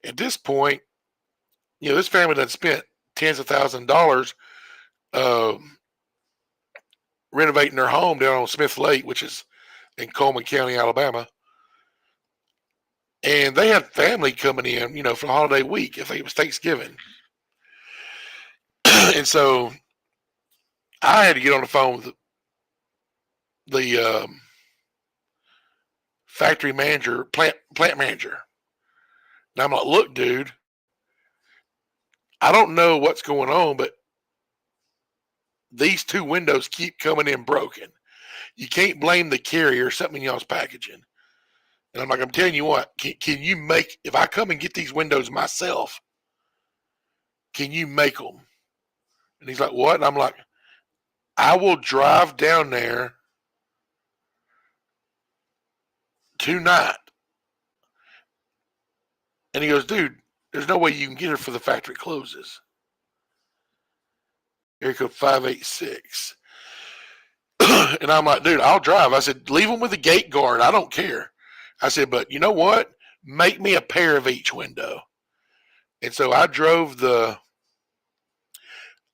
At this point, this family done spent tens of thousands of dollars renovating their home down on Smith Lake, which is in Coleman County, Alabama. And they had family coming in, for the holiday week. I think it was Thanksgiving. And so I had to get on the phone with the factory manager, plant manager. And I'm like, look, dude, I don't know what's going on, but these two windows keep coming in broken. You can't blame the carrier, something in y'all's packaging. And I'm like, I'm telling you what, can you make, if I come and get these windows myself, can you make them? And he's like, what? And I'm like, I will drive down there tonight. And he goes, dude, there's no way you can get her for the factory closes. Area code 586. And I'm like, dude, I'll drive. I said, leave them with the gate guard. I don't care. I said, but you know what? Make me a pair of each window. And so I got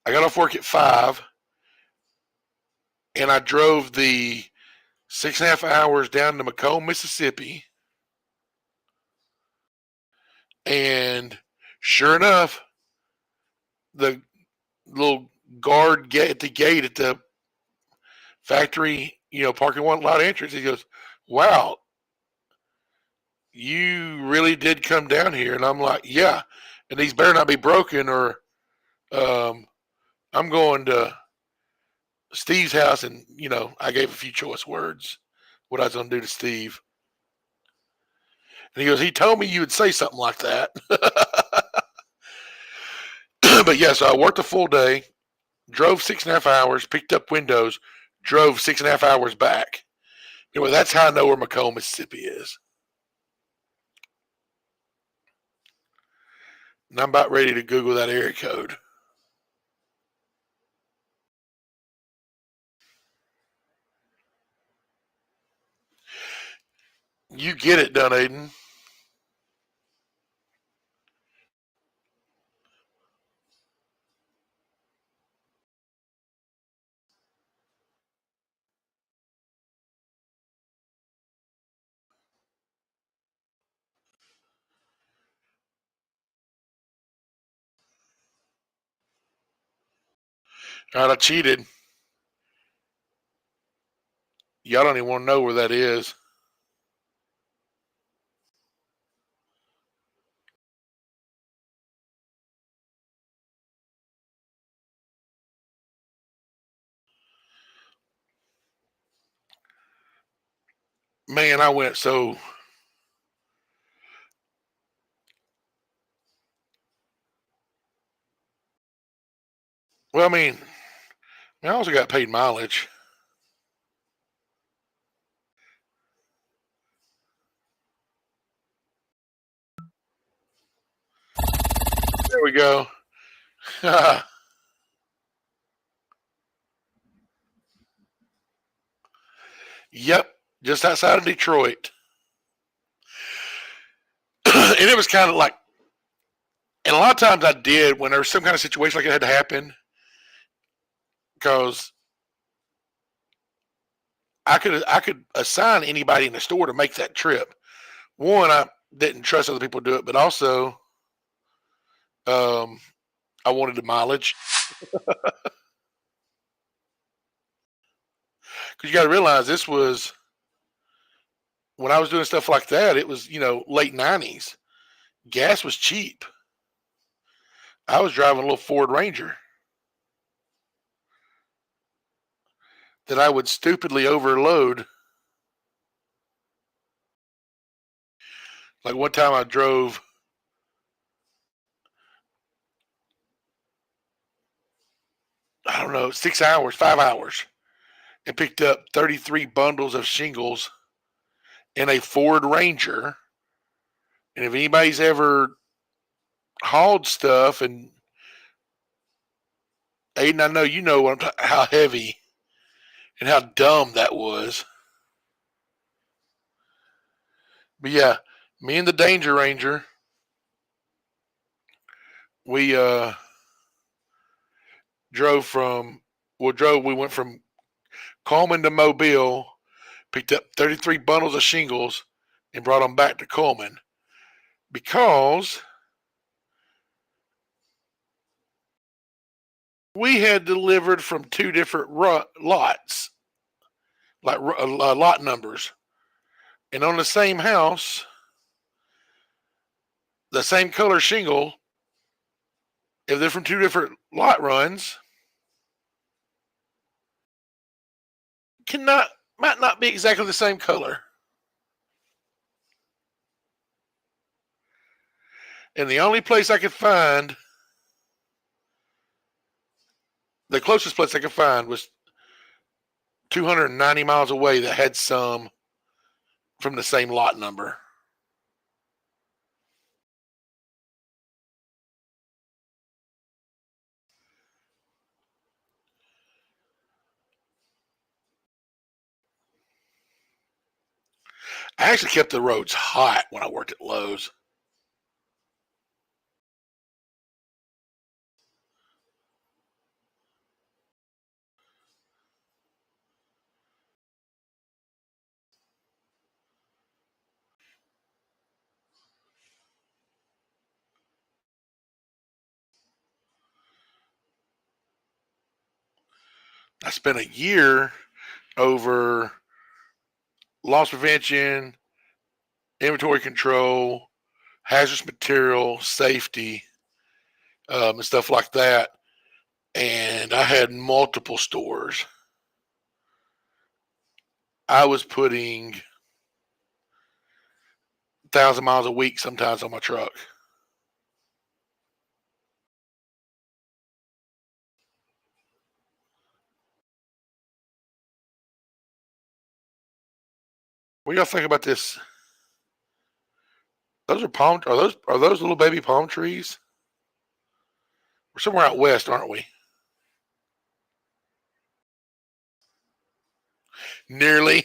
off work at 5, and I drove the 6.5 hours down to Macomb, Mississippi. And sure enough, the little guard at the gate at the factory, parking lot entrance, he goes, wow, you really did come down here. And I'm like, yeah. And these better not be broken, or I'm going to Steve's house. And, I gave a few choice words, what I was going to do to Steve. And he goes, he told me you would say something like that. But yeah, so I worked a full day, drove 6.5 hours, picked up windows, drove 6.5 hours back. Anyway, that's how I know where Macomb, Mississippi is. And I'm about ready to Google that area code. You get it done, Aiden. All right, I cheated. Y'all don't even want to know where that is. Man, I went so. Well, I also got paid mileage. There we go. Yep, just outside of Detroit. And it was kind of like, and a lot of times I did when there was some kind of situation like it had to happen, because I could assign anybody in the store to make that trip. One, I didn't trust other people to do it, but also um, I wanted the mileage, because you got to realize this was when I was doing stuff like that. It was late '90s. Gas was cheap. I was driving a little Ford Ranger that I would stupidly overload. Like one time I drove, I don't know, 6 hours, 5 hours, and picked up 33 bundles of shingles in a Ford Ranger. And if anybody's ever hauled stuff, and Aiden, I know you know how heavy and how dumb that was. But yeah, me and the Danger Ranger, we drove from, we went from Coleman to Mobile, picked up 33 bundles of shingles, and brought them back to Coleman, because we had delivered from two different lots, like lot numbers, and on the same house, the same color shingle. If they're from two different lot runs, cannot might not be exactly the same color. And the only place I could find, the closest place I could find, was 290 miles away that had some from the same lot number. I actually kept the roads hot when I worked at Lowe's. I spent a year over loss prevention, inventory control, hazardous material, safety, and stuff like that. And I had multiple stores. I was putting 1,000 miles a week sometimes on my truck. What do y'all think about this? Those are palm. Are those little baby palm trees? We're somewhere out west, aren't we? Nearly.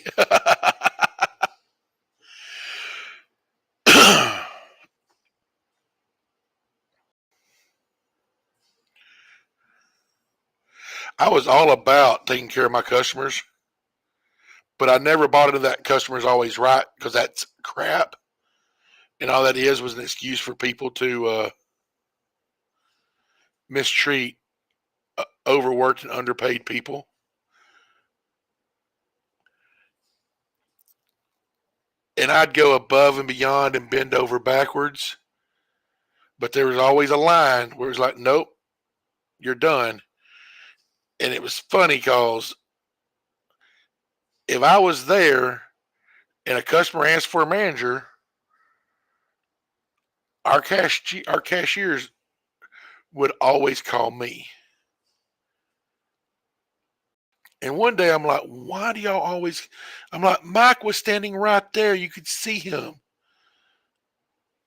I was all about taking care of my customers, but I never bought into that customer's always right, because that's crap. And all that is was an excuse for people to mistreat overworked and underpaid people. And I'd go above and beyond and bend over backwards, but there was always a line where it was like, nope, you're done. And it was funny because if I was there and a customer asked for a manager, our cashiers would always call me. And one day I'm like, why do y'all always? I'm like, Mike was standing right there. You could see him.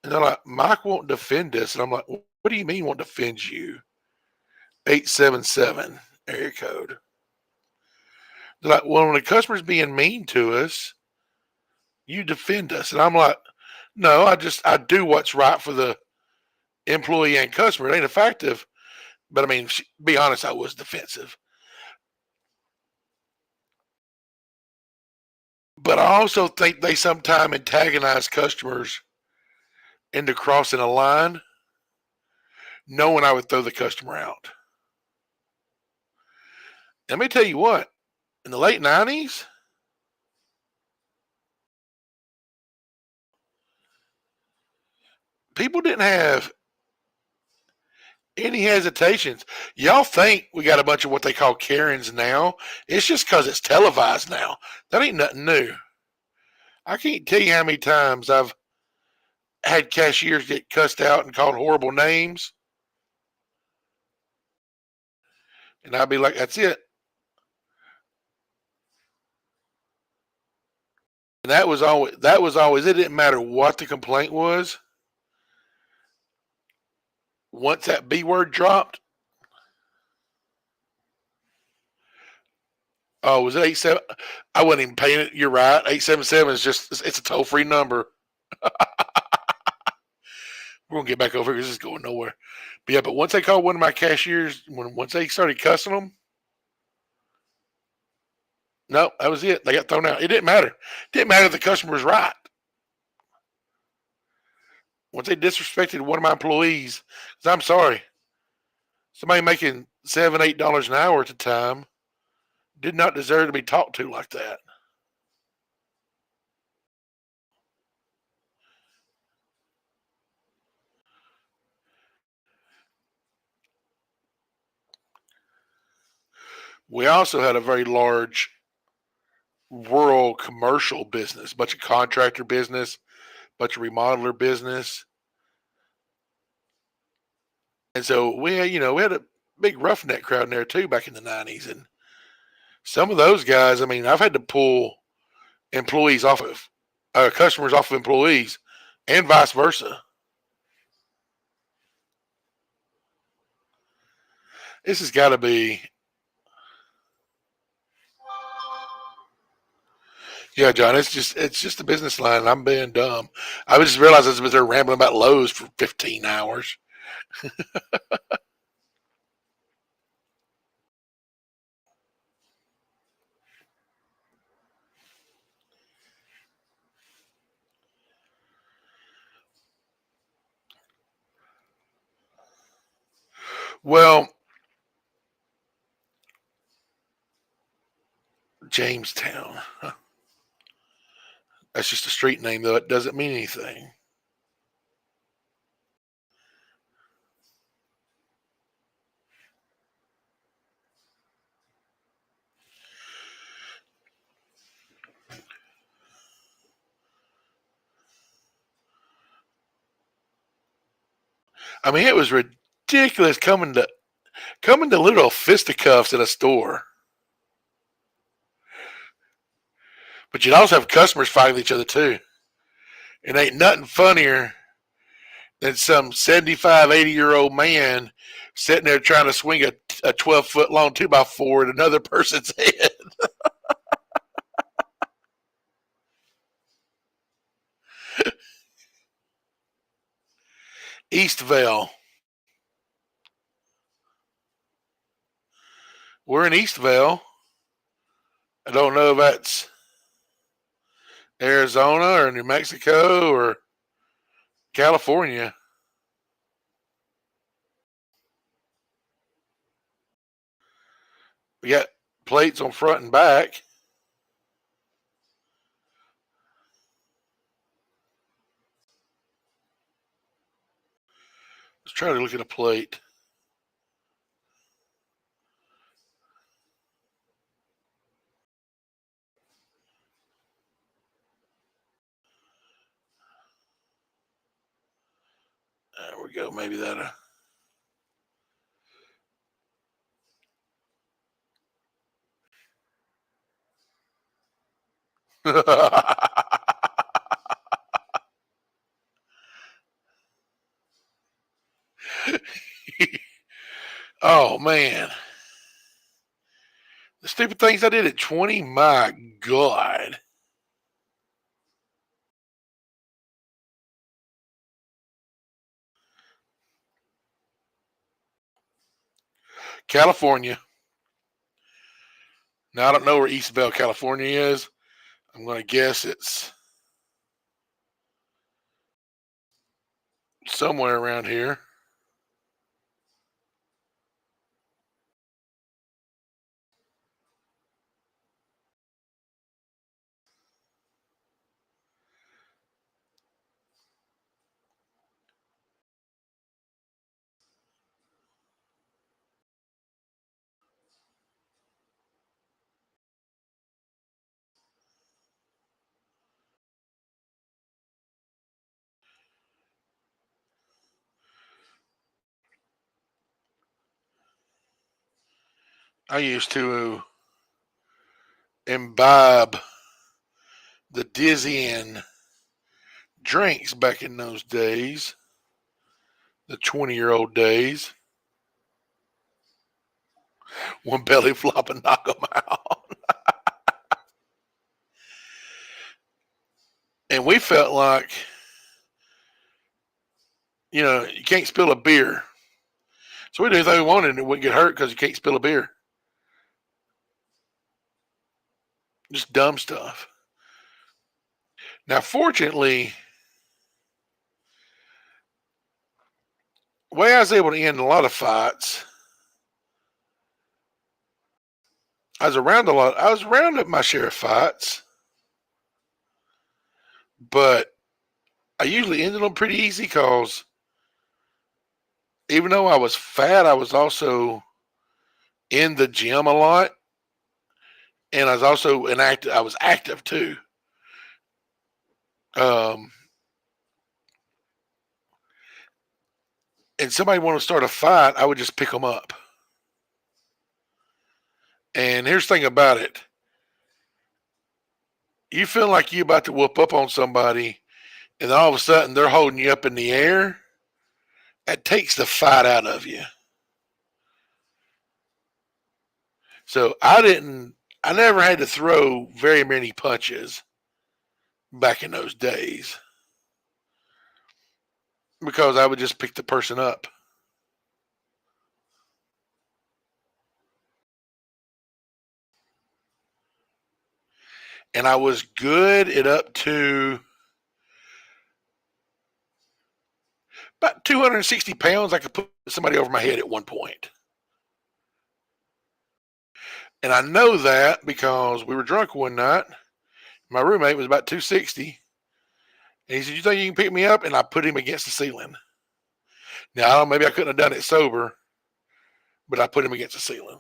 And they're like, Mike won't defend us. And I'm like, what do you mean won't defend you? 877 area code. They're like, well, when a customer's being mean to us, you defend us. And I'm like, No, I do what's right for the employee and customer. It ain't effective, but I mean, be honest, I was defensive. But I also think they sometimes antagonize customers into crossing a line, knowing I would throw the customer out. Let me tell you what, in the late 90s, people didn't have any hesitations. Y'all think we got a bunch of what they call Karens now. It's just because it's televised now. That ain't nothing new. I can't tell you how many times I've had cashiers get cussed out and called horrible names, and I'd be like, "That's it." And that was always. It didn't matter what the complaint was. Once that B word dropped, oh, was it 87? I wasn't even paying it. You're right. 877 is just, it's a toll free number. We're going to get back over here because this is going nowhere. But yeah, but once they called one of my cashiers, once they started cussing them, no, that was it. They got thrown out. It didn't matter. It didn't matter if the customer was right. Once they disrespected one of my employees, because I'm sorry, somebody making $7, $8 an hour at the time did not deserve to be talked to like that. We also had a very large rural commercial business, bunch of contractor business, bunch of remodeler business. And so we had a big roughneck crowd in there too back in the 90s. And some of those guys, I mean, I've had to pull employees off of customers off of employees and vice versa. This has got to be, yeah, John. It's just a business line. And I'm being dumb. I just realized I was there rambling about Lowe's for 15 hours. Well, Jamestown. That's just a street name, though. It doesn't mean anything. I mean, it was ridiculous coming to little fisticuffs in a store. But you'd also have customers fighting each other too. It ain't nothing funnier than some 75, 80-year-old man sitting there trying to swing a 12-foot long 2x4 at another person's head. Eastvale. We're in Eastvale. I don't know if that's Arizona or New Mexico or California. We got plates on front and back. Let's try to look at a plate. There we go. Maybe that. Oh man, the stupid things I did at 20. My God. California. Now, I don't know where Isabel, California is. I'm going to guess it's somewhere around here. I used to imbibe the dizzying drinks back in those days, the 20-year-old days. One belly flop and knock them out. And we felt like, you can't spill a beer. So we did anything we wanted and it wouldn't get hurt because you can't spill a beer. Just dumb stuff. Now, fortunately, the way I was able to end a lot of fights, I was around at my share of fights, but I usually ended them pretty easy because even though I was fat, I was also in the gym a lot, and I was also I was active too. Um, and somebody wanted to start a fight, I would just pick them up. And here's the thing about it: you feel like you're about to whoop up on somebody, and then all of a sudden they're holding you up in the air. That takes the fight out of you. So I never had to throw very many punches back in those days because I would just pick the person up. And I was good at up to about 260 pounds. I could put somebody over my head at one point. And I know that because we were drunk one night. My roommate was about 260. And he said, "You think you can pick me up?" And I put him against the ceiling. Now, I don't know, maybe I couldn't have done it sober, but I put him against the ceiling.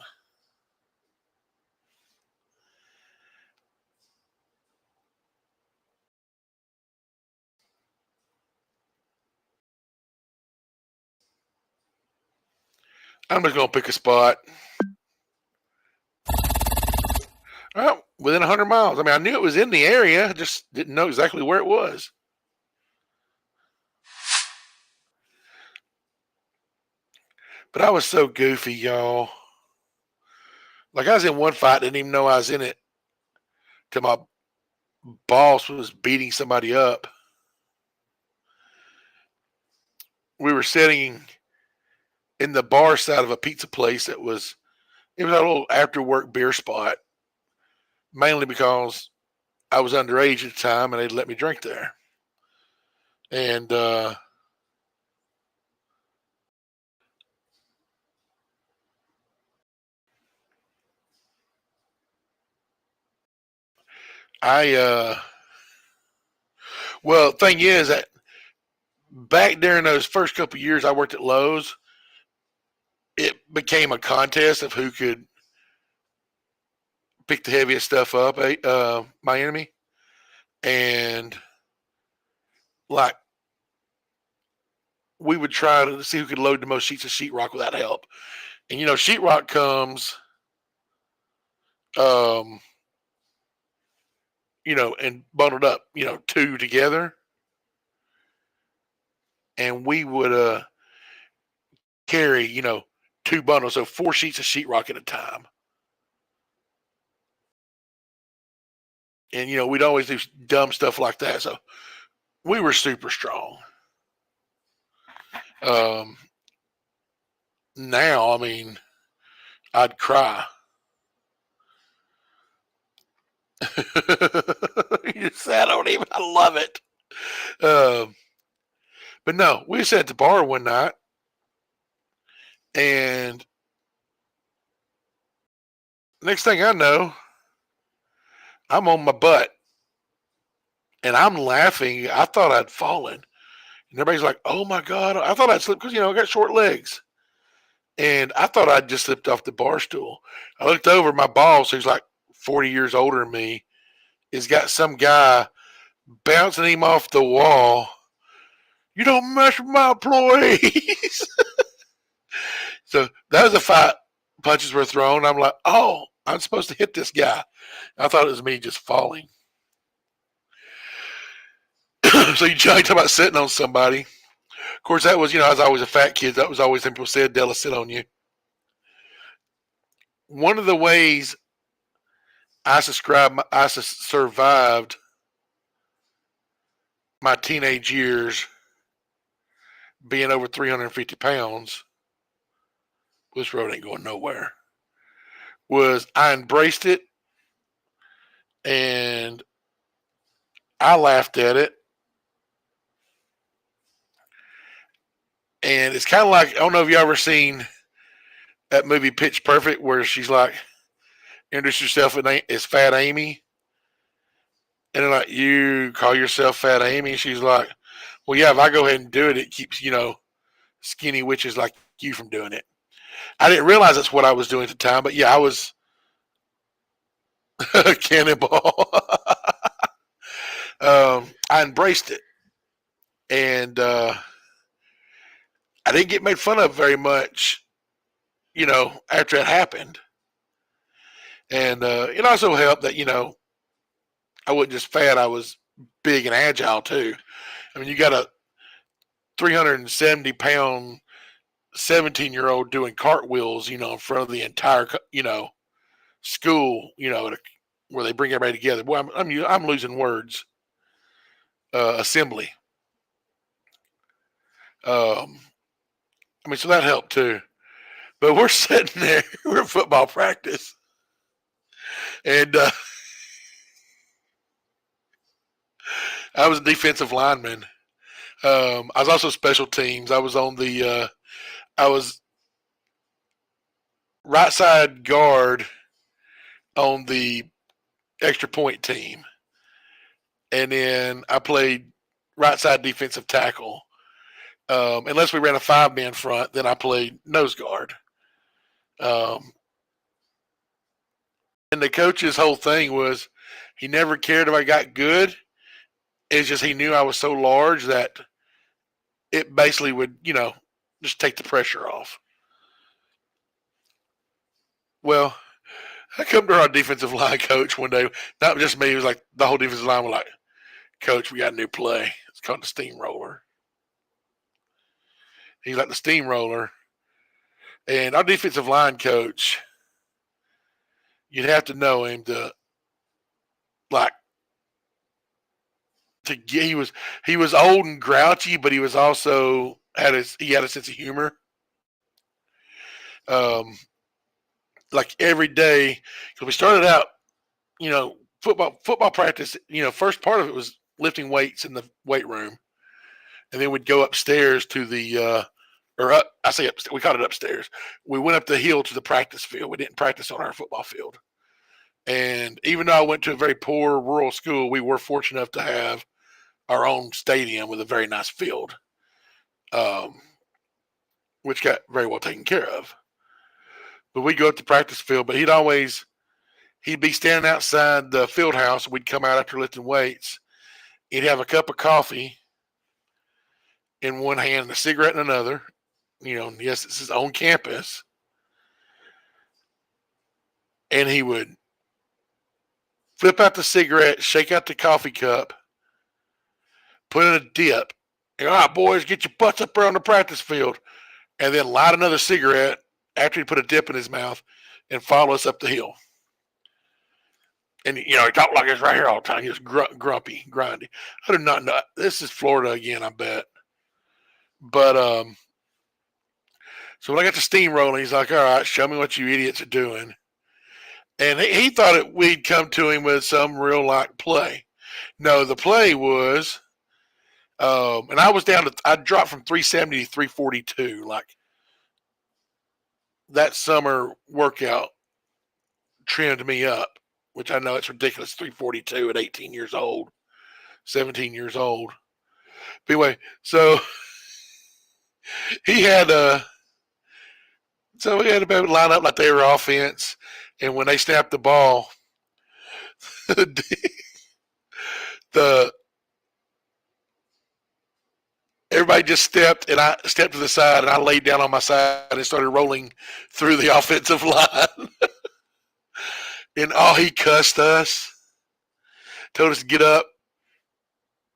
I'm just going to pick a spot. Well, within 100 miles. I mean, I knew it was in the area, I just didn't know exactly where it was. But I was so goofy, y'all. Like, I was in one fight, didn't even know I was in it till my boss was beating somebody up. We were sitting in the bar side of a pizza place it was a little after work beer spot, mainly because I was underage at the time and they'd let me drink there. And I well, thing is that back during those first couple of years I worked at Lowe's, it became a contest of who could pick the heaviest stuff up, my enemy, and like we would try to see who could load the most sheets of sheetrock without help. And sheetrock comes, um, and bundled up, two together, and we would carry, two bundles, so 4 sheets of sheetrock at a time. And we'd always do dumb stuff like that. So we were super strong. Um, Now, I mean, I'd cry. You said, I don't even. I love it. Um, but no, we sat at the bar one night, and next thing I know, I'm on my butt, and I'm laughing. I thought I'd fallen, and everybody's like, "Oh my god!" I thought I'd slipped because I got short legs, and I thought I'd just slipped off the bar stool. I looked over, my boss, who's like 40 years older than me, has got some guy bouncing him off the wall. You don't mess with my employees. So that was a fight. Punches were thrown. I'm like, oh, I'm supposed to hit this guy. I thought it was me just falling. So you talk about sitting on somebody. Of course, that was, I was always a fat kid. That was always when people said, they'll sit on you. One of the ways I survived my teenage years being over 350 pounds, this road ain't going nowhere, was I embraced it and I laughed at it. And it's kind of like, I don't know if you ever seen that movie Pitch Perfect where she's like, introduce yourself as Fat Amy. And they're like, you call yourself Fat Amy? She's like, well, yeah, if I go ahead and do it, it keeps, skinny witches like you from doing it. I didn't realize that's what I was doing at the time, but yeah, I was a cannonball. I embraced it. And I didn't get made fun of very much, after it happened. And it also helped that, I wasn't just fat, I was big and agile too. I mean, you got a 370-pound 17-year-old doing cartwheels, in front of the entire, school, where they bring everybody together. Boy, I'm losing words. Assembly. So that helped too. But we're sitting there, we're at football practice, and I was a defensive lineman. I was also special teams. I was on I was right side guard on the extra point team. And then I played right side defensive tackle. Unless we ran a 5-man front, then I played nose guard. And the coach's whole thing was he never cared if I got good. It's just he knew I was so large that it basically would, just take the pressure off. Well, I come to our defensive line coach one day, not just me, it was like the whole defensive line was like, Coach, we got a new play. It's called the steamroller. He's like the steamroller. And our defensive line coach, you'd have to know him to get. He was old and grouchy, but he was also had a sense of humor. Like every day, because we started out, football practice. First part of it was lifting weights in the weight room, and then we'd go upstairs to the I say upstairs. We called it upstairs. We went up the hill to the practice field. We didn't practice on our football field. And even though I went to a very poor rural school, we were fortunate enough to have our own stadium with a very nice field, which got very well taken care of. But we'd go up to the practice field, but he'd be standing outside the field house. We'd come out after lifting weights. He'd have a cup of coffee in one hand and a cigarette in another. Yes, it's his own campus. And he would flip out the cigarette, shake out the coffee cup, put in a dip. And, all right, boys, get your butts up there on the practice field. And then light another cigarette after he put a dip in his mouth and follow us up the hill. And, he talked like this right here all the time. He was grumpy, grindy. I do not know. This is Florida again, I bet. But So when I got to steamrolling, he's like, all right, show me what you idiots are doing. And he thought we'd come to him with some real like play. No, the play was, and I dropped from 370 to 342. Like that summer workout trimmed me up, which I know it's ridiculous. 342 at 18 years old, 17 years old. But anyway, so he had so we had to line up like they were offense, and when they snapped the ball, the everybody just stepped, and I stepped to the side, and I laid down on my side and started rolling through the offensive line. And he cussed us, told us to get up,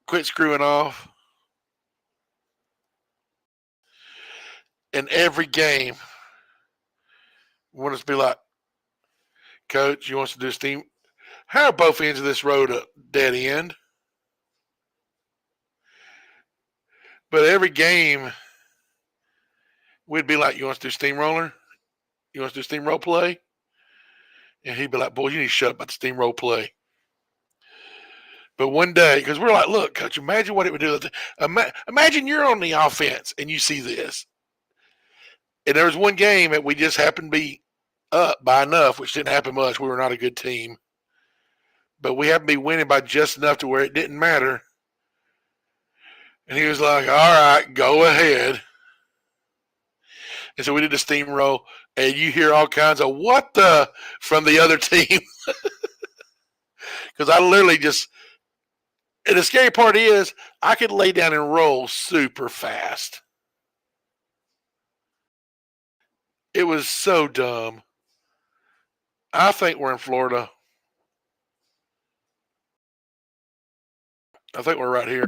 quit screwing off. And every game, want us to be like, Coach, you want us to do steam? How are both ends of this road a dead end? But every game, we'd be like, you want us to do steamroller? You want us to do steamroll play? And he'd be like, boy, you need to shut up about the steamroll play. But one day, because we're like, look, Coach, imagine what it would do. Imagine you're on the offense and you see this. And there was one game that we just happened to be up by enough, which didn't happen much. We were not a good team. But we happened to be winning by just enough to where it didn't matter. And he was like, all right, go ahead. And so we did the steamroll, and you hear all kinds of what the from the other team. Because I literally just, and the scary part is I could lay down and roll super fast. It was so dumb. I think we're in Florida. I think we're right here.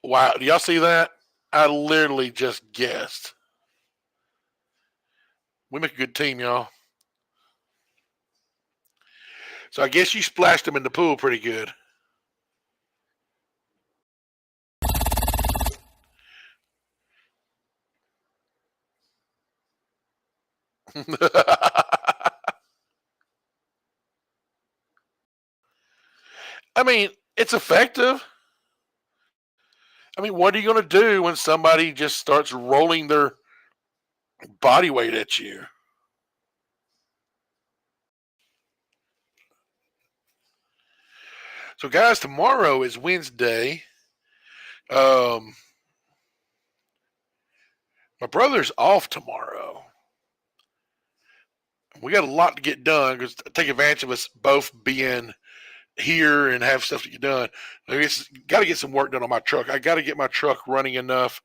Wow. Do y'all see that? I literally just guessed. We make a good team, y'all. So I guess you splashed them in the pool pretty good. I mean, it's effective. I mean, what are you going to do when somebody just starts rolling their body weight at you? So, guys, tomorrow is Wednesday. My brother's off tomorrow. We got a lot to get done because take advantage of us both being here and have stuff to get done. I got to get some work done on my truck. I got to get my truck running enough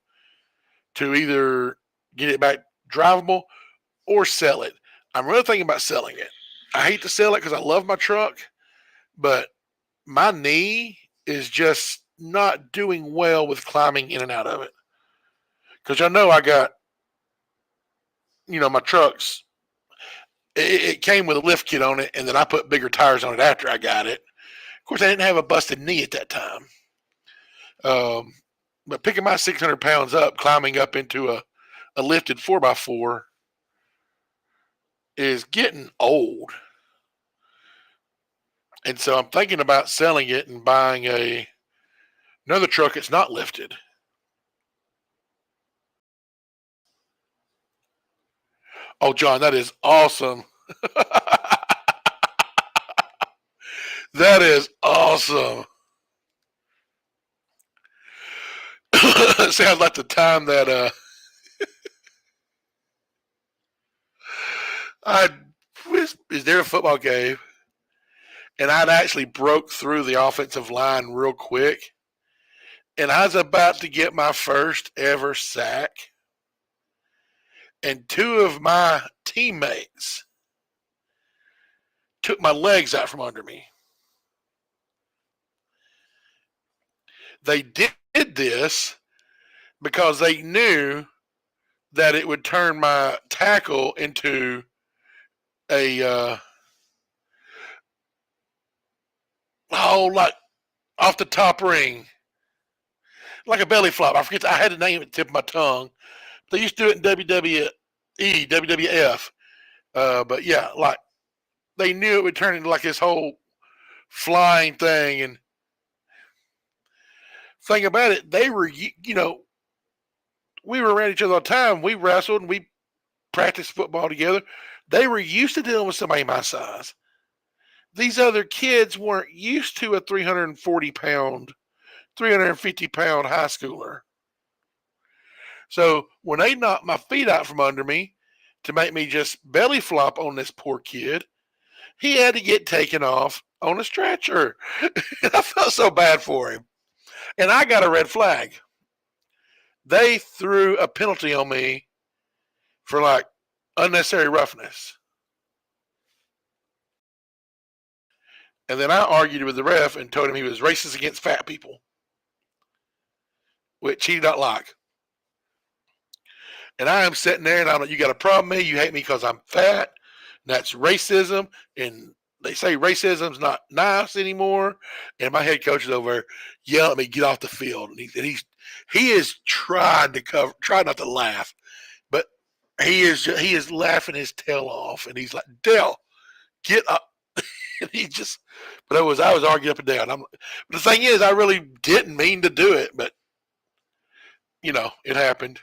to either get it back drivable or sell it. I'm really thinking about selling it. I hate to sell it because I love my truck, but my knee is just not doing well with climbing in and out of it. Because I know I got, my trucks. It came with a lift kit on it, and then I put bigger tires on it after I got it. Of course, I didn't have a busted knee at that time. But picking my 600 pounds up, climbing up into a lifted 4x4 is getting old. And so I'm thinking about selling it and buying another truck that's not lifted. Oh, John, that is awesome. That is awesome. Sounds like the time that I is there a football game, and I'd actually broke through the offensive line real quick, and I was about to get my first ever sack, and two of my teammates took my legs out from under me. They did this because they knew that it would turn my tackle into a like off the top ring. like a belly flop. I forget. I had the name at the tip of my tongue. They used to do it in WWE, WWF. But yeah, like they knew it would turn into like this whole flying thing. And thing about it, they were, we were around each other all the time. We wrestled and we practiced football together. They were used to dealing with somebody my size. These other kids weren't used to a 340-pound, 350-pound high schooler. So when they knocked my feet out from under me to make me just belly flop on this poor kid, he had to get taken off on a stretcher. And I felt so bad for him. And I got a red flag. They threw a penalty on me for like unnecessary roughness. And then I argued with the ref and told him he was racist against fat people, which he did not like. And I am sitting there and I'm like, you got a problem with me? You hate me because I'm fat? And that's racism. And they say racism's not nice anymore. And my head coach is over there yelling at me, get off the field. And he is trying not to laugh, but he is laughing his tail off. And he's like, Dale, get up. And I was arguing up and down. But the thing is, I really didn't mean to do it, but it happened.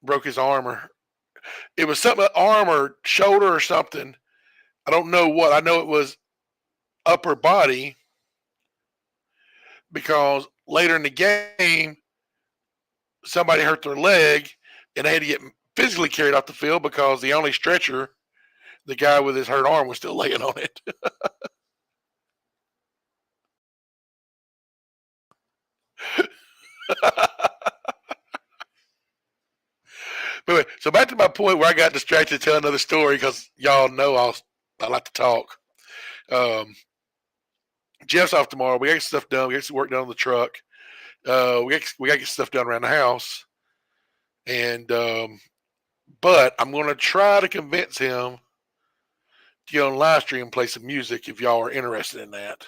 Broke his arm, or it was something, arm or shoulder or something. I don't know what. I know it was upper body, because later in the game, somebody hurt their leg and they had to get physically carried off the field because the only stretcher, the guy with his hurt arm, was still laying on it. But anyway, so back to my point where I got distracted to tell another story, because y'all know I like to talk. Jeff's off tomorrow. We got to get stuff done. We got some work done on the truck. We got to get stuff done around the house. And but I'm going to try to convince him to get on live stream and play some music if y'all are interested in that.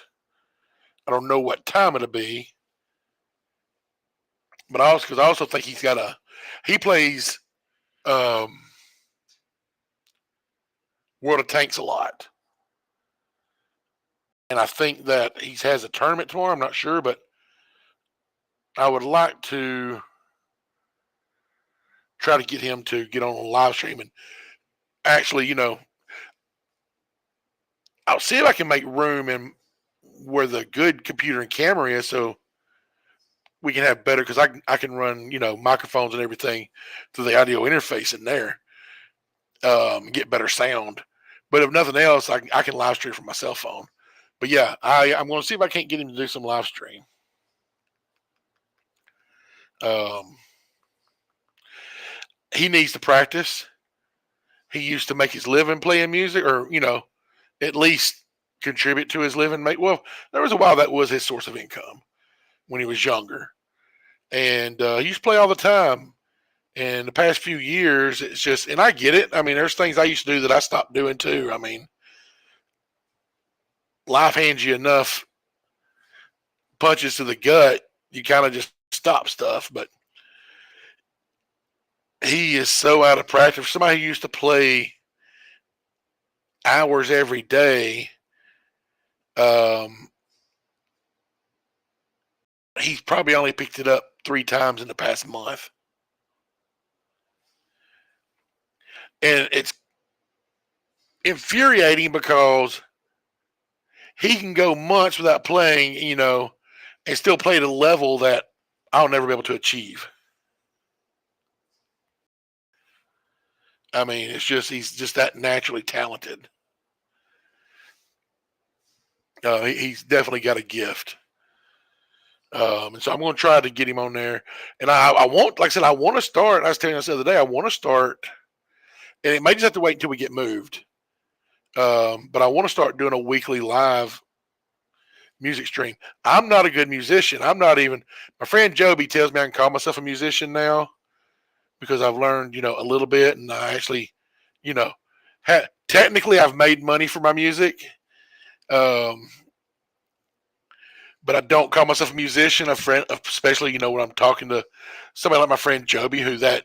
I don't know what time it'll be, but I also think he plays World of Tanks a lot. And I think that he has a tournament tomorrow. I'm not sure, but I would like to try to get him to get on a live stream and actually, I'll see if I can make room in where the good computer and camera is, so we can have better, because I can run, microphones and everything through the audio interface in there, get better sound. But if nothing else, I can live stream from my cell phone. But yeah, I'm going to see if I can't get him to do some live stream. He needs to practice. He used to make his living playing music, or at least contribute to his living. There was a while that was his source of income when he was younger, and he used to play all the time. And the past few years, it's just, and I get it. I mean, there's things I used to do that I stopped doing too. I mean, life hands you enough punches to the gut, you kind of just stop stuff. But he is so out of practice. For somebody who used to play hours every day, he's probably only picked it up 3 times in the past month. And it's infuriating because he can go months without playing, and still play at a level that I'll never be able to achieve. I mean, he's just that naturally talented. He's definitely got a gift. And so I'm going to try to get him on there. And I want, like I said, I want to start. I was telling you this the other day, I want to start, and it may just have to wait until we get moved. But I want to start doing a weekly live music stream. I'm not a good musician. My friend Joby tells me I can call myself a musician now, because I've learned, a little bit, and I actually, technically I've made money for my music. But but I don't call myself a musician. A friend, especially when I'm talking to somebody like my friend Joby, who that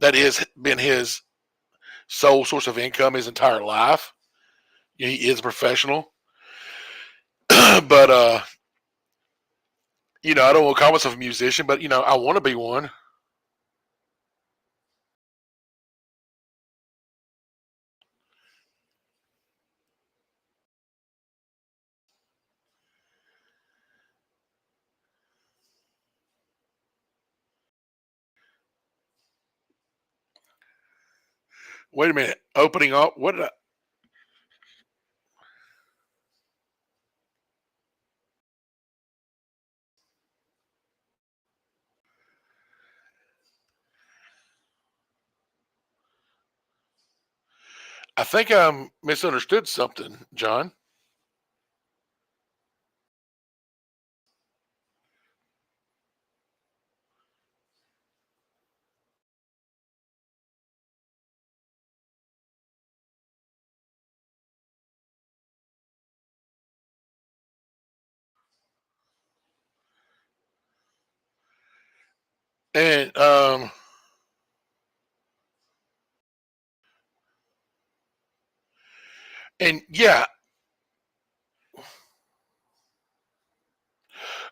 is been his sole source of income his entire life. He is a professional, but I don't want to call myself a musician, but I want to be one. Wait a minute, opening up. What did I think I misunderstood something, John. And yeah.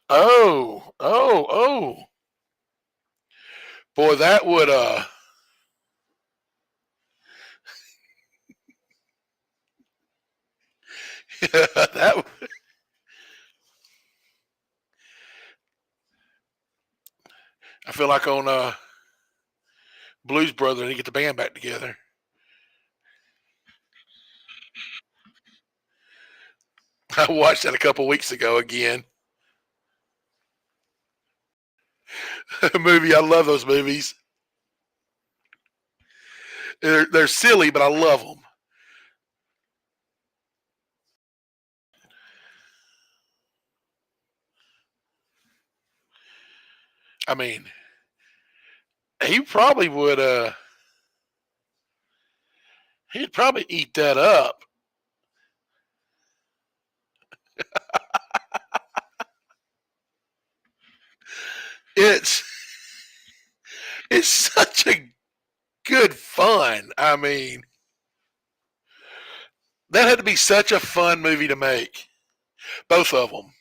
Oh. Boy, that would that I feel like on Blues Brother and get the band back together. I watched that a couple weeks ago again. Movie, I love those movies. They're silly, but I love them. I mean, he probably would. He'd probably eat that up. It's it's such a good fun. I mean, that had to be such a fun movie to make. Both of them.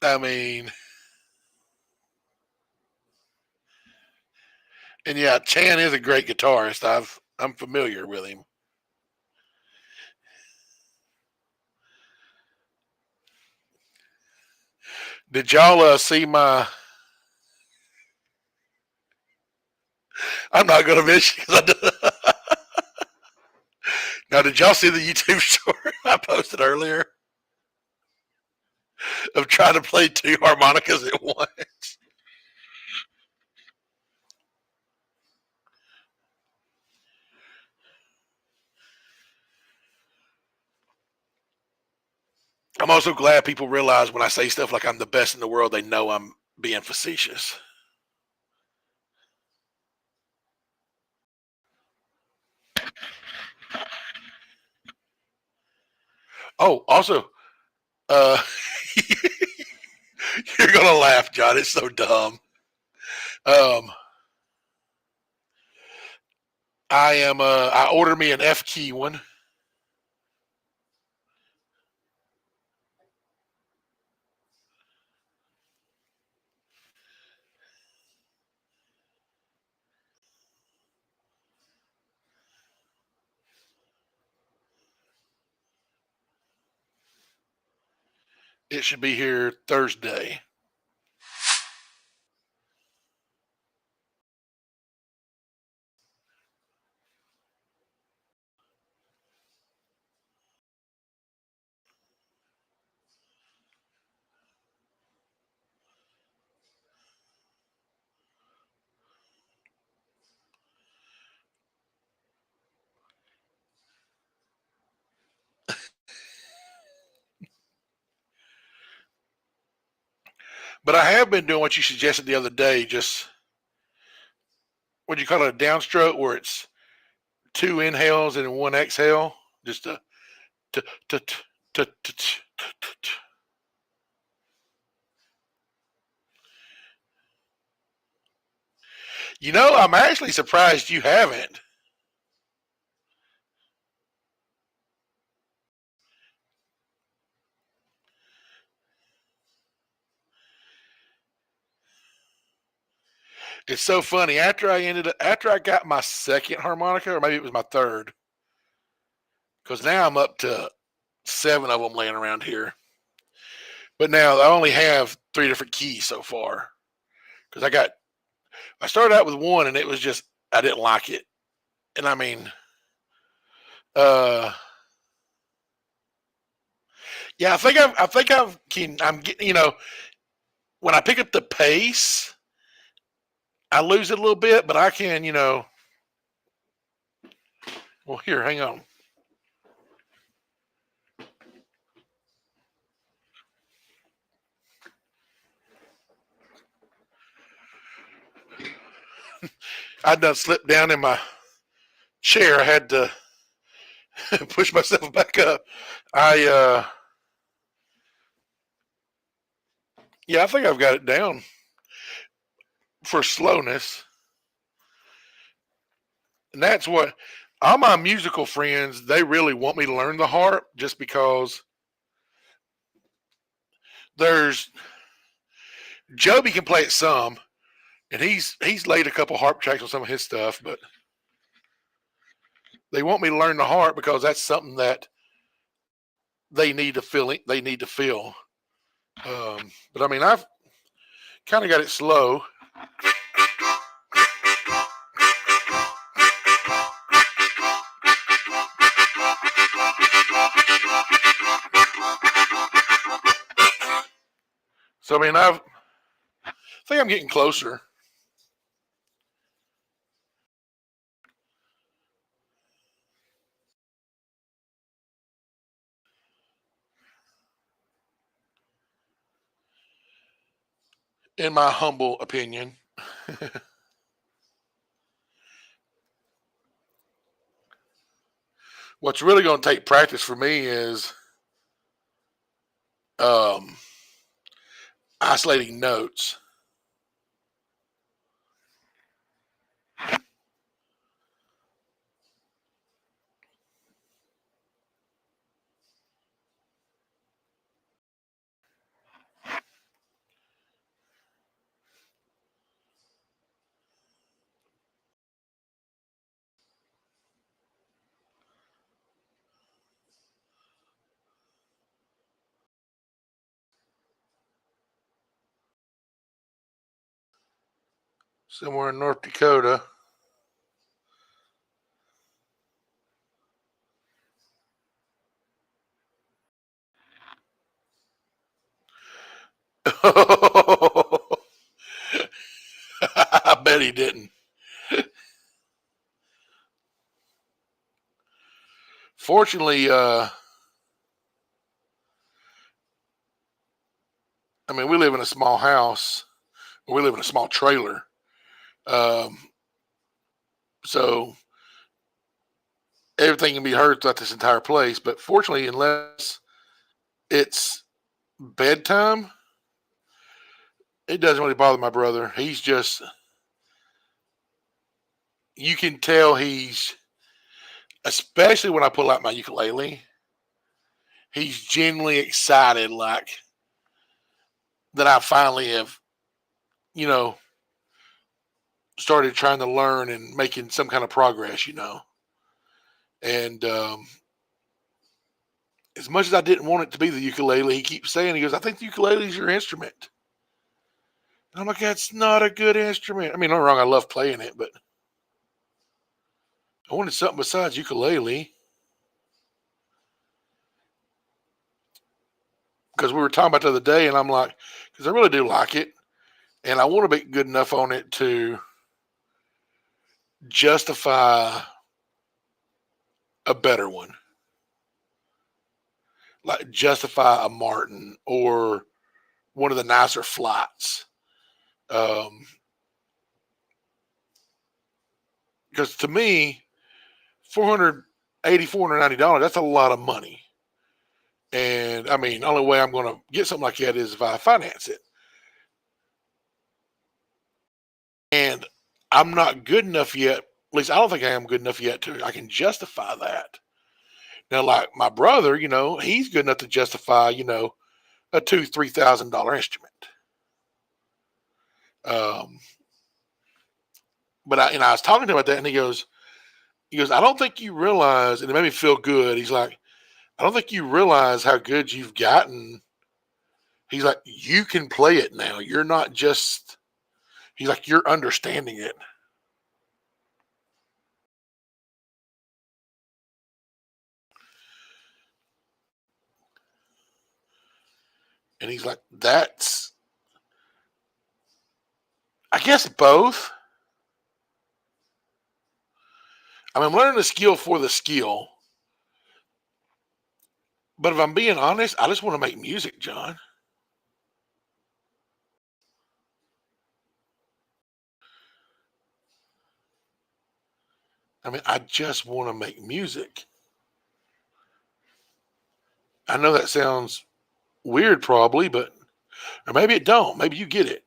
I mean, and yeah, Chan is a great guitarist. I'm familiar with him. Did y'all see my? I'm not going to mention because now. Did y'all see the YouTube short I posted earlier of trying to play two harmonicas at once? I'm also glad people realize when I say stuff like I'm the best in the world, they know I'm being facetious. Oh, also, uh, you're gonna laugh, John. It's so dumb. Um, I am. I ordered me an F key one. It should be here Thursday. But I have been doing what you suggested the other day. Just what do you call it, a downstroke, where it's 2 inhales and 1 exhale. Just a t t t t t t. I'm actually surprised you haven't. It's so funny. After I got my second harmonica, or maybe it was my third, because now I'm up to 7 of them laying around here. But now I only have 3 different keys so far. Because I started out with one, and it was just I didn't like it. And I mean, uh, yeah, I'm getting, when I pick up the pace, I lose it a little bit, but I can, well, here, hang on. I done slipped down in my chair. I had to push myself back up. I Yeah, I think I've got it down for slowness. And that's what all my musical friends, they really want me to learn the harp just because there's Joby can play it some, and he's laid a couple harp tracks on some of his stuff, but they want me to learn the harp because that's something that they need to feel. But I mean, I've kind of got it slow. So I mean, I think I'm getting closer. In my humble opinion. What's really going to take practice for me is um, isolating notes. Somewhere in North Dakota. I bet he didn't. Fortunately, I mean, we live in a small house. We live in a small trailer. Um, so everything can be heard throughout this entire place. But fortunately, unless it's bedtime, it doesn't really bother my brother. He's just, you can tell especially when I pull out my ukulele, he's genuinely excited, like that I finally have, you know, started trying to learn and making some kind of progress. And as much as I didn't want it to be the ukulele, he keeps saying, he goes, I think the ukulele is your instrument. And I'm like, that's not a good instrument. I mean, not wrong, I love playing it, but I wanted something besides ukulele because we were talking about the other day, and I'm like, because I really do like it, and I want to be good enough on it to justify a better one, like justify a Martin or one of the nicer flats. Um, because to me, $490. That's a lot of money. And I mean, the only way I'm going to get something like that is if I finance it. And I'm not good enough yet. At least I don't think I am good enough yet to I can justify that. Now, like my brother, he's good enough to justify, a $2,000-3,000 instrument. Um, but I was talking to him about that, and he goes, I don't think you realize, and it made me feel good. He's like, I don't think you realize how good you've gotten. He's like, you can play it now. You're not just. He's like, you're understanding it. And he's like, I guess both. I mean, I'm learning the skill for the skill. But if I'm being honest, I just want to make music, John. I mean, I just want to make music. I know that sounds weird, probably, but or maybe it don't. Maybe you get it.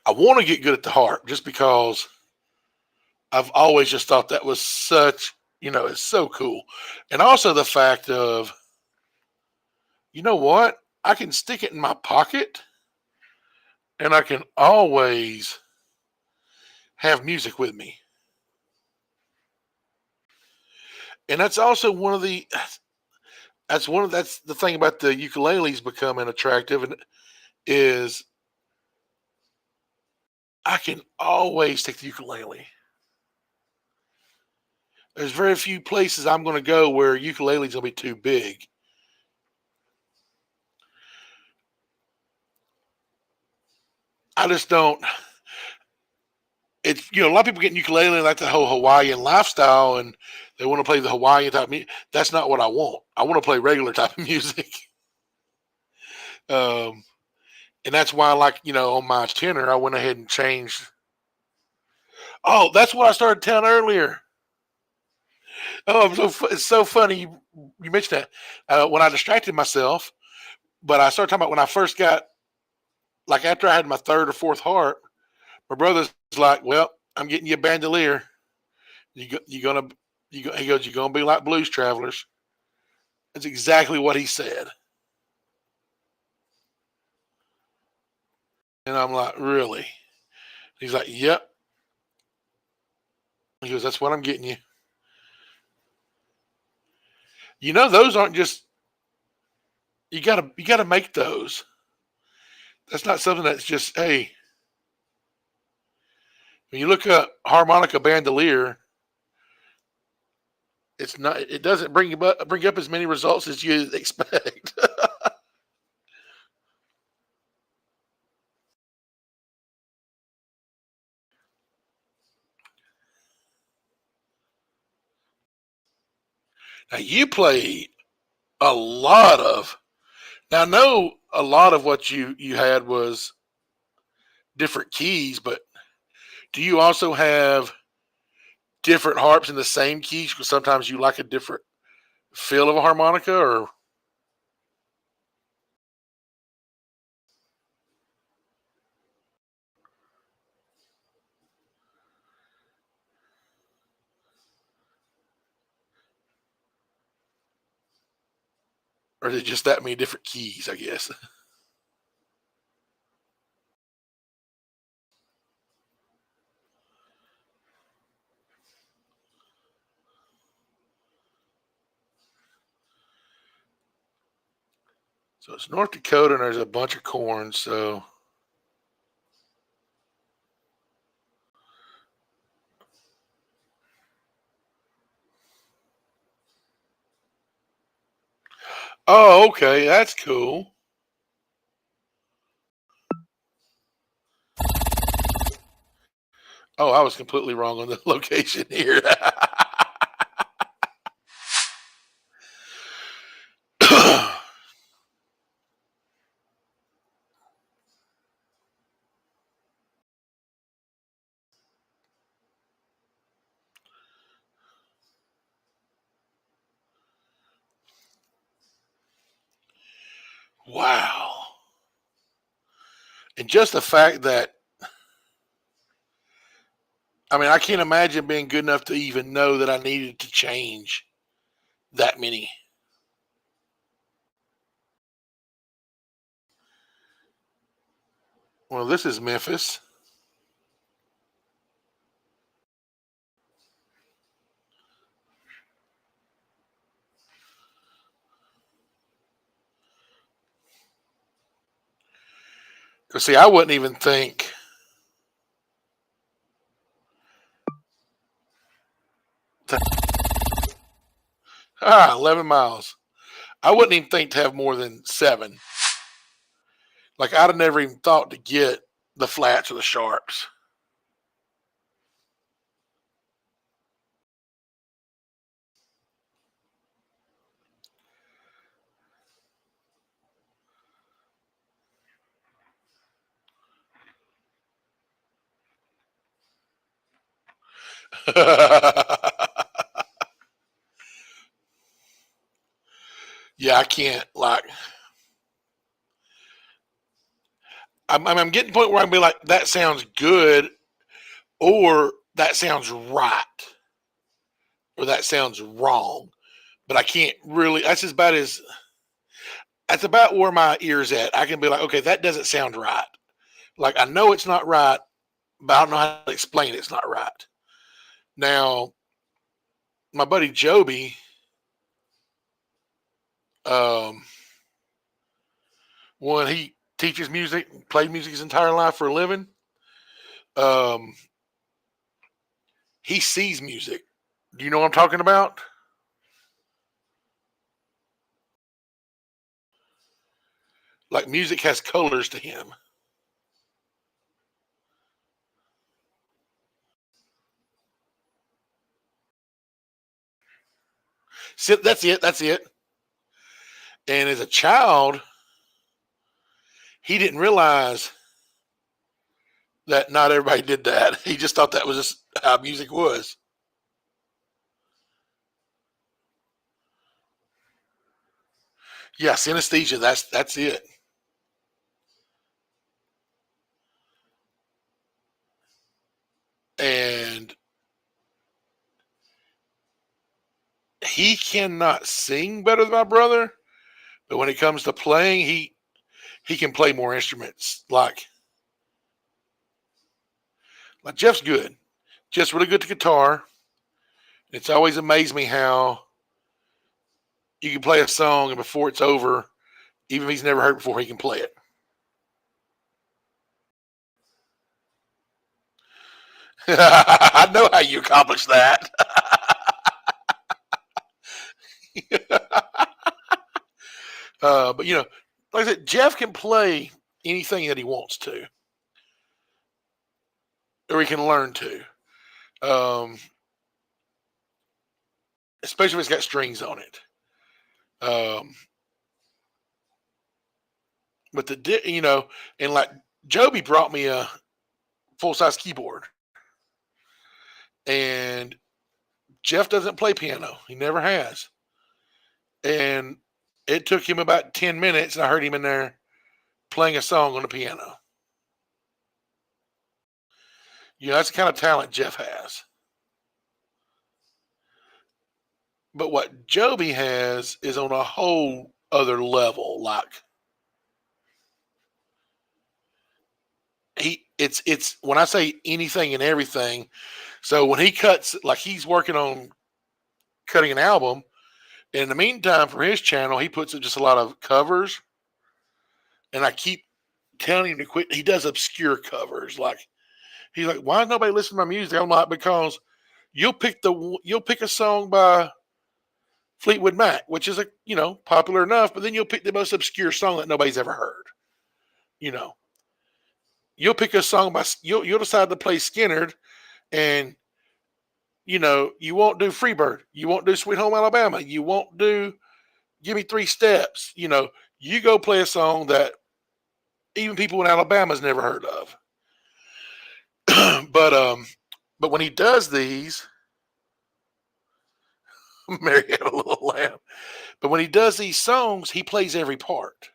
I want to get good at the harp just because I've always just thought that was it's so cool. And also the fact of, you know what? I can stick it in my pocket and I can always have music with me. And that's the thing about the ukuleles becoming attractive and is I can always take the ukulele. There's very few places I'm going to go where ukulele's going to be too big. I just don't. It's a lot of people getting ukulele like the whole Hawaiian lifestyle, and they want to play the Hawaiian type of music. That's not what I want. I want to play regular type of music. Um, and that's why, like on my tenor, I went ahead and changed. Oh, that's what I started telling earlier. Oh, it's so funny you mentioned that. When I distracted myself, but I started talking about when I first got like after I had my third or fourth harp. My brother's like, "Well, I'm getting you a bandolier. You gonna he goes, you're gonna be like Blues Travelers." That's exactly what he said, and I'm like, "Really?" He's like, "Yep." He goes, "That's what I'm getting you." Those aren't just you gotta make those. That's not something that's just hey. When you look up harmonica bandolier, it's not. It doesn't bring up as many results as you expect. Now you play a lot of. Now I know a lot of what you had was different keys, but do you also have different harps in the same keys? Because sometimes you like a different feel of a harmonica, or is it just that many different keys? I guess. So it's North Dakota, and there's a bunch of corn. So, oh, okay, that's cool. Oh, I was completely wrong on the location here. Wow. And just the fact that, I mean, I can't imagine being good enough to even know that I needed to change that many. Well, this is Memphis. Because, see, I wouldn't even think. 11 miles. I wouldn't even think to have more than 7. Like, I'd have never even thought to get the flats or the sharps. Yeah, I can't. Like, I'm getting to the point where I can be like, that sounds good, or that sounds right, or that sounds wrong. But I can't really. That's about where my ear's at. I can be like, okay, that doesn't sound right. Like, I know it's not right, but I don't know how to explain it's not right. Now, my buddy Joby, um, when he teaches music, played music his entire life for a living, um, he sees music. Do you know what I'm talking about? Like, music has colors to him. So that's it. That's it. And as a child, he didn't realize that not everybody did that. He just thought that was just how music was. Yeah, synesthesia. That's it. And he cannot sing better than my brother, but when it comes to playing, he can play more instruments. Like Jeff's good. Jeff's really good to guitar. It's always amazed me how you can play a song and before it's over, even if he's never heard it before, he can play it. I know how you accomplish that. But like I said, Jeff can play anything that he wants to, or he can learn to. Um, Especially if it's got strings on it. Um, but and like Joby brought me a full size keyboard, and Jeff doesn't play piano. He never has, and it took him about 10 minutes, and I heard him in there playing a song on the piano. That's the kind of talent Jeff has. But what Joby has is on a whole other level. Like, it's when I say anything and everything. So when he cuts, like he's working on cutting an album, and in the meantime, for his channel, he puts in just a lot of covers. And I keep telling him to quit. He does obscure covers. Like, he's like, why is nobody listening to my music? I'm like, because you'll pick a song by Fleetwood Mac, which is popular enough, but then you'll pick the most obscure song that nobody's ever heard. You know, you'll pick a song by you'll decide to play Skinner, and you won't do Freebird, you won't do Sweet Home Alabama, you won't do Give Me Three Steps. You go play a song that even people in Alabama's never heard of. but but when he does these, Mary had a little lamb. But when he does these songs, he plays every part.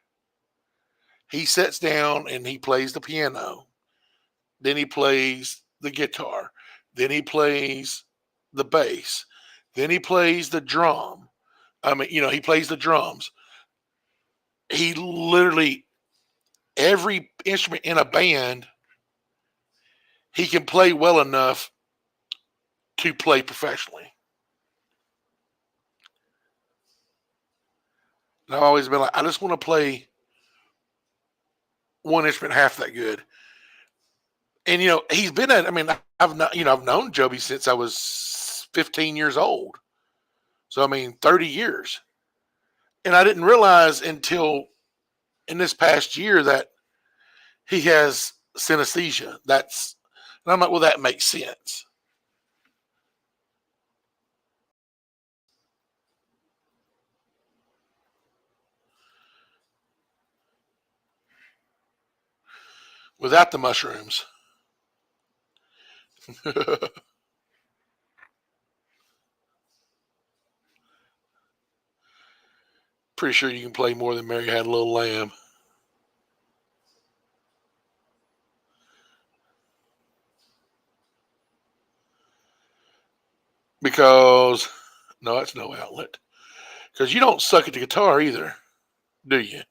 he sits down and he plays the piano. Then he plays the guitar. Then he plays the bass. Then he plays the drum. I mean, he plays the drums. He literally, every instrument in a band, he can play well enough to play professionally. And I've always been like, I just want to play one instrument half that good. And he's been at. I mean, I've not, I've known Joby since I was 15 years old. So I mean, 30 years. And I didn't realize until in this past year that he has synesthesia. And I'm like, well, that makes sense. Without the mushrooms. Pretty sure you can play more than Mary Had a Little Lamb. Because, no, it's no outlet. Because you don't suck at the guitar either, do you?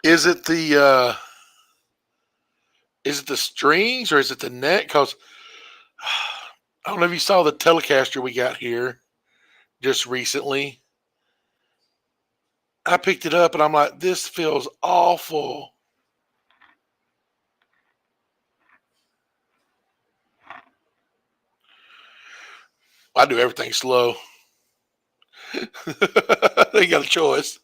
Is it the strings or is it the neck? Because I don't know if you saw the Telecaster we got here just recently. I picked it up and I'm like, this feels awful. I do everything slow. They got a choice.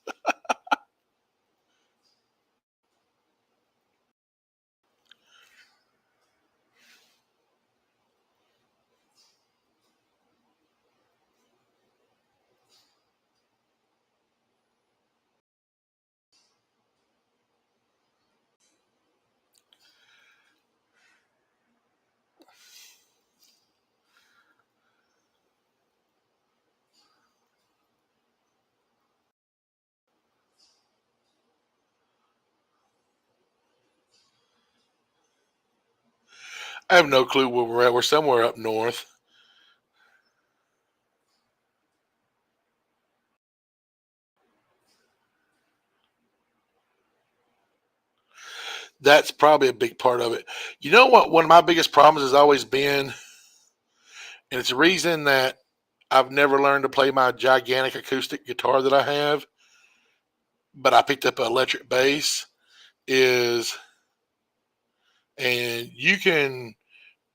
I have no clue where we're at. We're somewhere up north. That's probably a big part of it. You know what? One of my biggest problems has always been, and it's a reason that I've never learned to play my gigantic acoustic guitar that I have, but I picked up an electric bass, is, and you can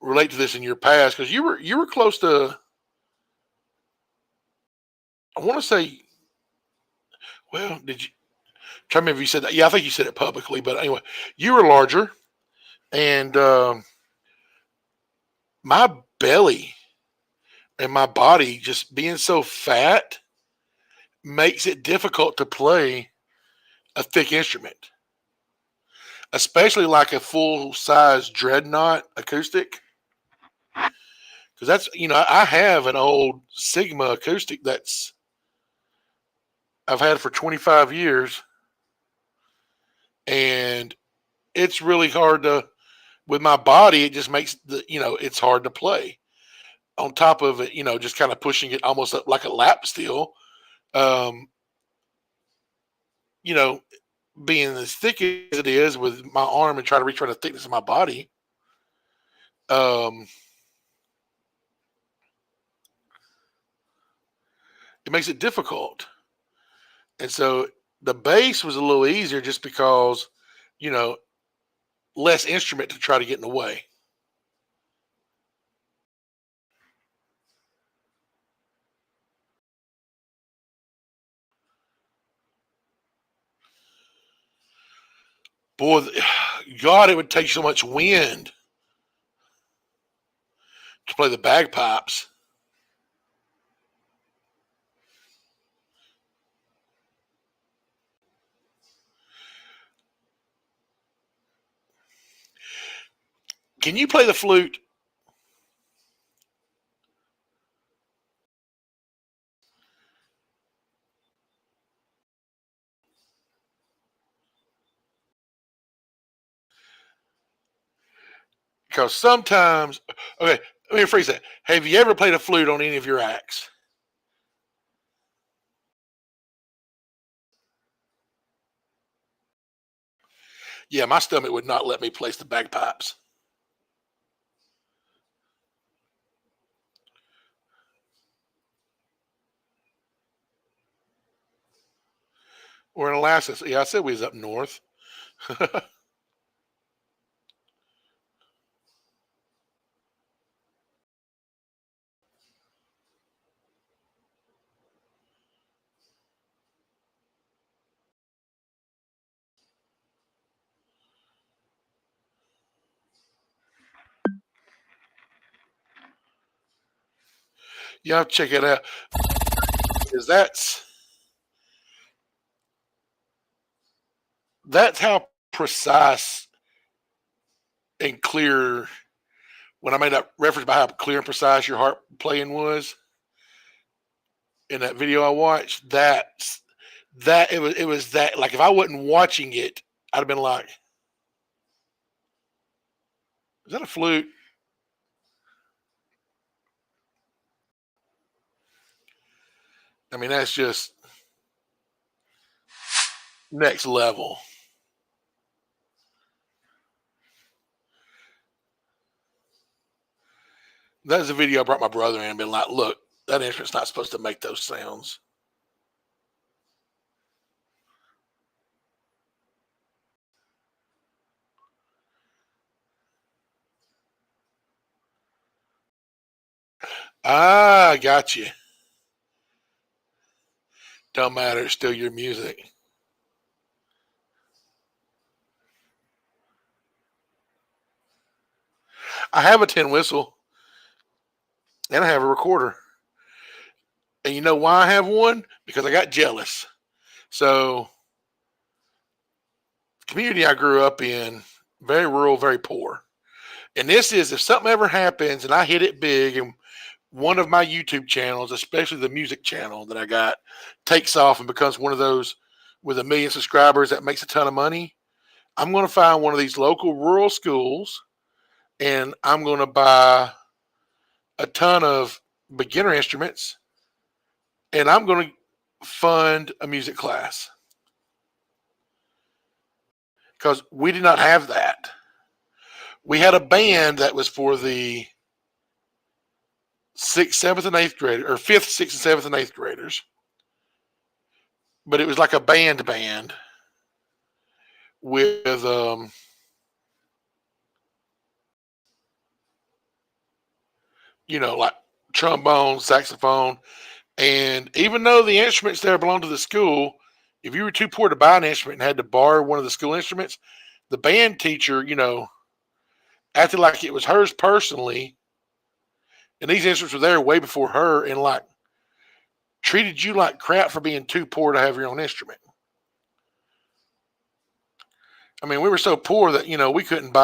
relate to this in your past because you were close to. I want to say, well, did you? Try me if you said that. Yeah, I think you said it publicly, but anyway, you were larger, and my belly and my body just being so fat makes it difficult to play a thick instrument, especially like a full size dreadnought acoustic. Because that's, I have an old Sigma acoustic that's I've had for 25 years, and it's really hard to, with my body, it just makes it's hard to play. On top of it, just kind of pushing it almost up like a lap steel. Um, you know, being as thick as it is with my arm and trying to reach for the thickness of my body, um, it makes it difficult. And so the bass was a little easier just because, you know, less instrument to try to get in the way. Boy, God, it would take so much wind to play the bagpipes. Can you play the flute? Because sometimes, okay, let me rephrase that. Have you ever played a flute on any of your acts? Yeah, my stomach would not let me place the bagpipes. Or in Alaska. Yeah, I said we was up north. You have to check it out. Because that's how precise and clear, when I made that reference about how clear and precise your harp playing was in that video I watched, that it was that, like, if I wasn't watching it, I'd have been like, is that a flute? I mean, that's just next level. That's a video I brought my brother in and been like, look, that instrument's not supposed to make those sounds. Ah, got you. Don't matter. It's still your music. I have a tin whistle and I have a recorder. And you know why I have one? Because I got jealous. So, the community I grew up in, very rural, very poor. And this is, if something ever happens and I hit it big and one of my YouTube channels, especially the music channel that I got, takes off and becomes one of those with 1 million subscribers that makes a ton of money, I'm going to find one of these local rural schools and I'm going to buy a ton of beginner instruments and I'm going to fund a music class because we did not have that. We had a band that was for the sixth, seventh, and eighth graders, or fifth, sixth, and seventh, and eighth graders. But it was like a band with like trombone, saxophone, and even though the instruments there belonged to the school, if you were too poor to buy an instrument and had to borrow one of the school instruments, the band teacher, acted like it was hers personally, and these instruments were there way before her, and like treated you like crap for being too poor to have your own instrument. I mean, we were so poor that we couldn't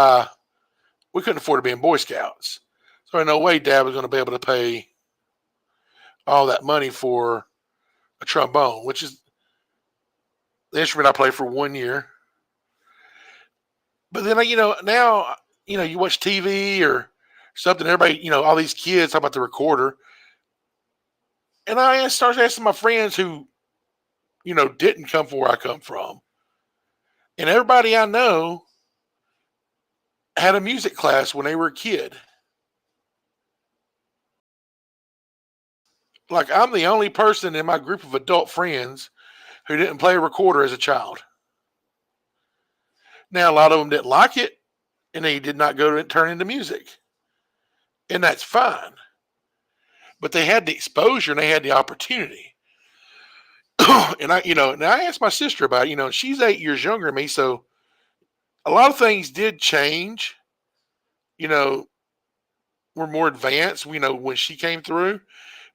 afford to be in Boy Scouts. So in no way Dad was going to be able to pay all that money for a trombone, which is the instrument I played for 1 year. But then now you watch TV or something. Everybody, all these kids talk about the recorder, and I start asking my friends who didn't come from where I come from, and everybody I know had a music class when they were a kid. Like, I'm the only person in my group of adult friends who didn't play a recorder as a child. Now, a lot of them didn't like it, and they did not go to turn into music, and that's fine. But they had the exposure and they had the opportunity. And I asked my sister about it. She's 8 years younger than me, so A lot of things did change. You know, were more advanced. When she came through,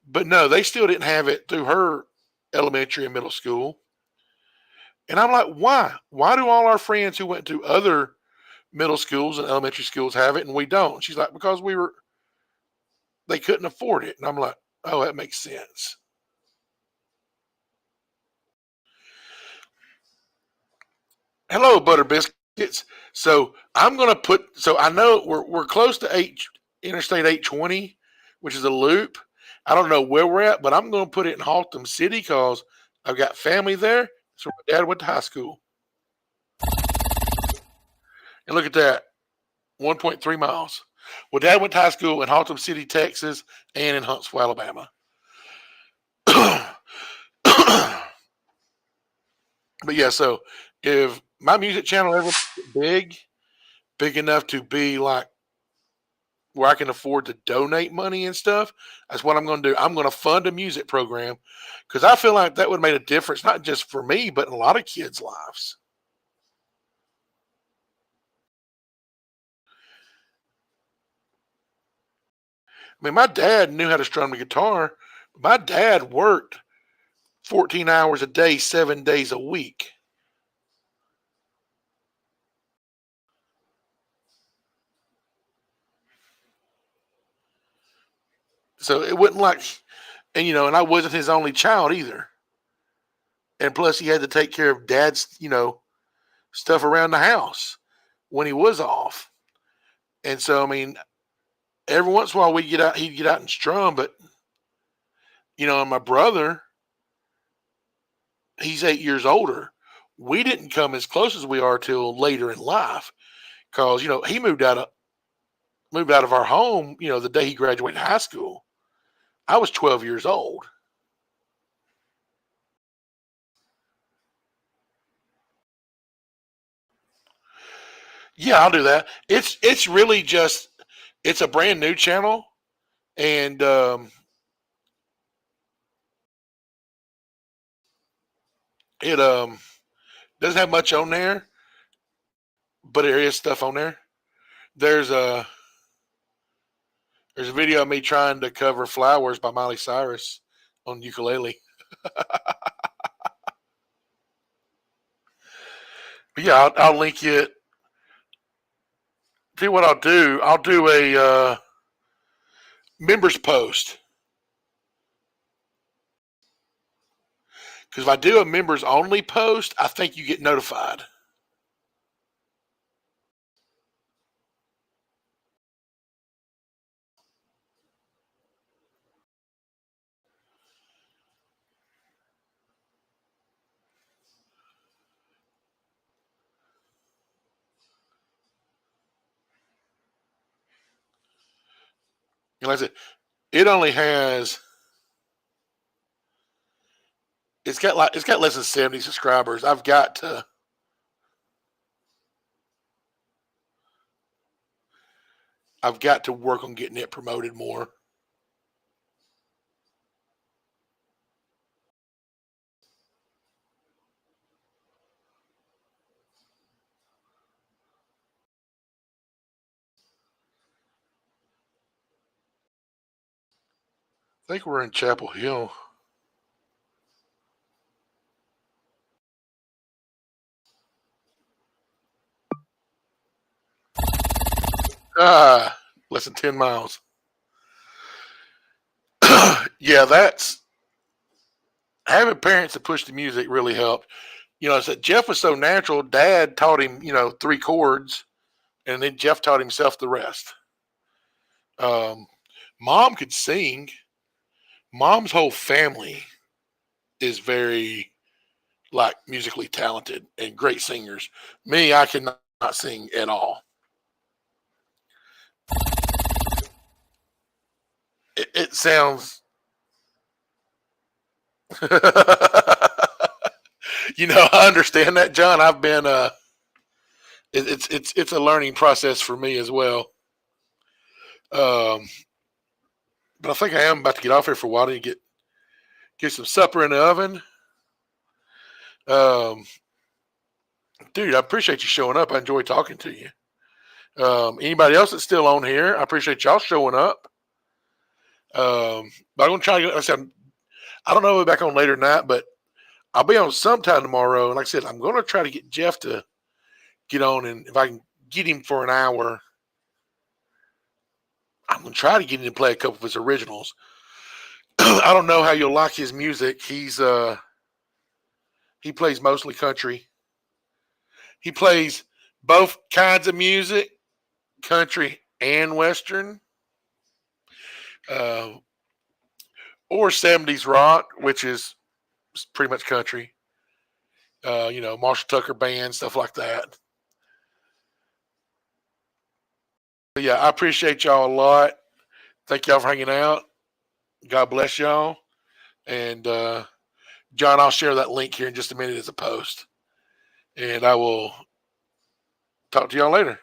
but no, they still didn't have it through her elementary and middle school. And I'm like, why? Why do all our friends who went to other middle schools and elementary schools have it and we don't? She's like, because they couldn't afford it. And I'm like, oh, that makes sense. Hello, butter biscuits. So I'm gonna put. So I know we're close to Interstate 820, which is a loop. I don't know where we're at, but I'm gonna put it in Haltom City because I've got family there. So my dad went to high school, and look at that, 1.3 miles. Well, dad went to high school in Haltom City, Texas, and in Huntsville, Alabama. But yeah, so if my music channel ever get big enough to be like where I can afford to donate money and stuff, that's what I'm going to do. I'm going to fund a music program because I feel like that would have made a difference, not just for me, but in a lot of kids' lives. I mean, my dad knew how to strum the guitar. My dad worked 14 hours a day, 7 days a week. So it wasn't like, and I wasn't his only child either. And plus, he had to take care of dad's, stuff around the house when he was off. And so, I mean, every once in a while he'd get out and strum, but and my brother, he's 8 years older. We didn't come as close as we are till later in life because he moved out of our home. The day he graduated high school. I was 12 years old. Yeah, I'll do that. It's really just it's a brand new channel, and it doesn't have much on there, but there is stuff on there. There's a there's a video of me trying to cover "Flowers" by Miley Cyrus on ukulele. But yeah, I'll link it. See what I'll do. I'll do a members post because if I do a members only post, I think you get notified. And like I said, it only has it's got less than 70 subscribers. I've got to work on getting it promoted more. I think we're in Chapel Hill. Less than 10 miles. Yeah, that's having parents that push the music really helped. I said Jeff was so natural. Dad taught him, three chords, and then Jeff taught himself the rest. Um, Mom could sing. Mom's whole family is very like musically talented and great singers. Me, I cannot sing at all. It sounds, I understand that, John. I've been it's a learning process for me as well. Um, but I think I am about to get off here for a while to get some supper in the oven. Um, Dude, I appreciate you showing up. I enjoy talking to you. Anybody else that's still on here, I appreciate y'all showing up. But I'm gonna try to. Like I said, I don't know if I'll be back on later tonight, but I'll be on sometime tomorrow. And like I said, I'm gonna try to get Jeff to get on, and if I can get him for an hour, I'm gonna try to get him to play a couple of his originals. I don't know how you'll like his music. He plays mostly country. He plays both kinds of music, country and western, uh, or 70s rock, which is pretty much country. Marshall Tucker band, stuff like that. But yeah, I appreciate y'all a lot. Thank y'all for hanging out. God bless y'all. And John, I'll share that link here in just a minute as a post. And I will talk to y'all later.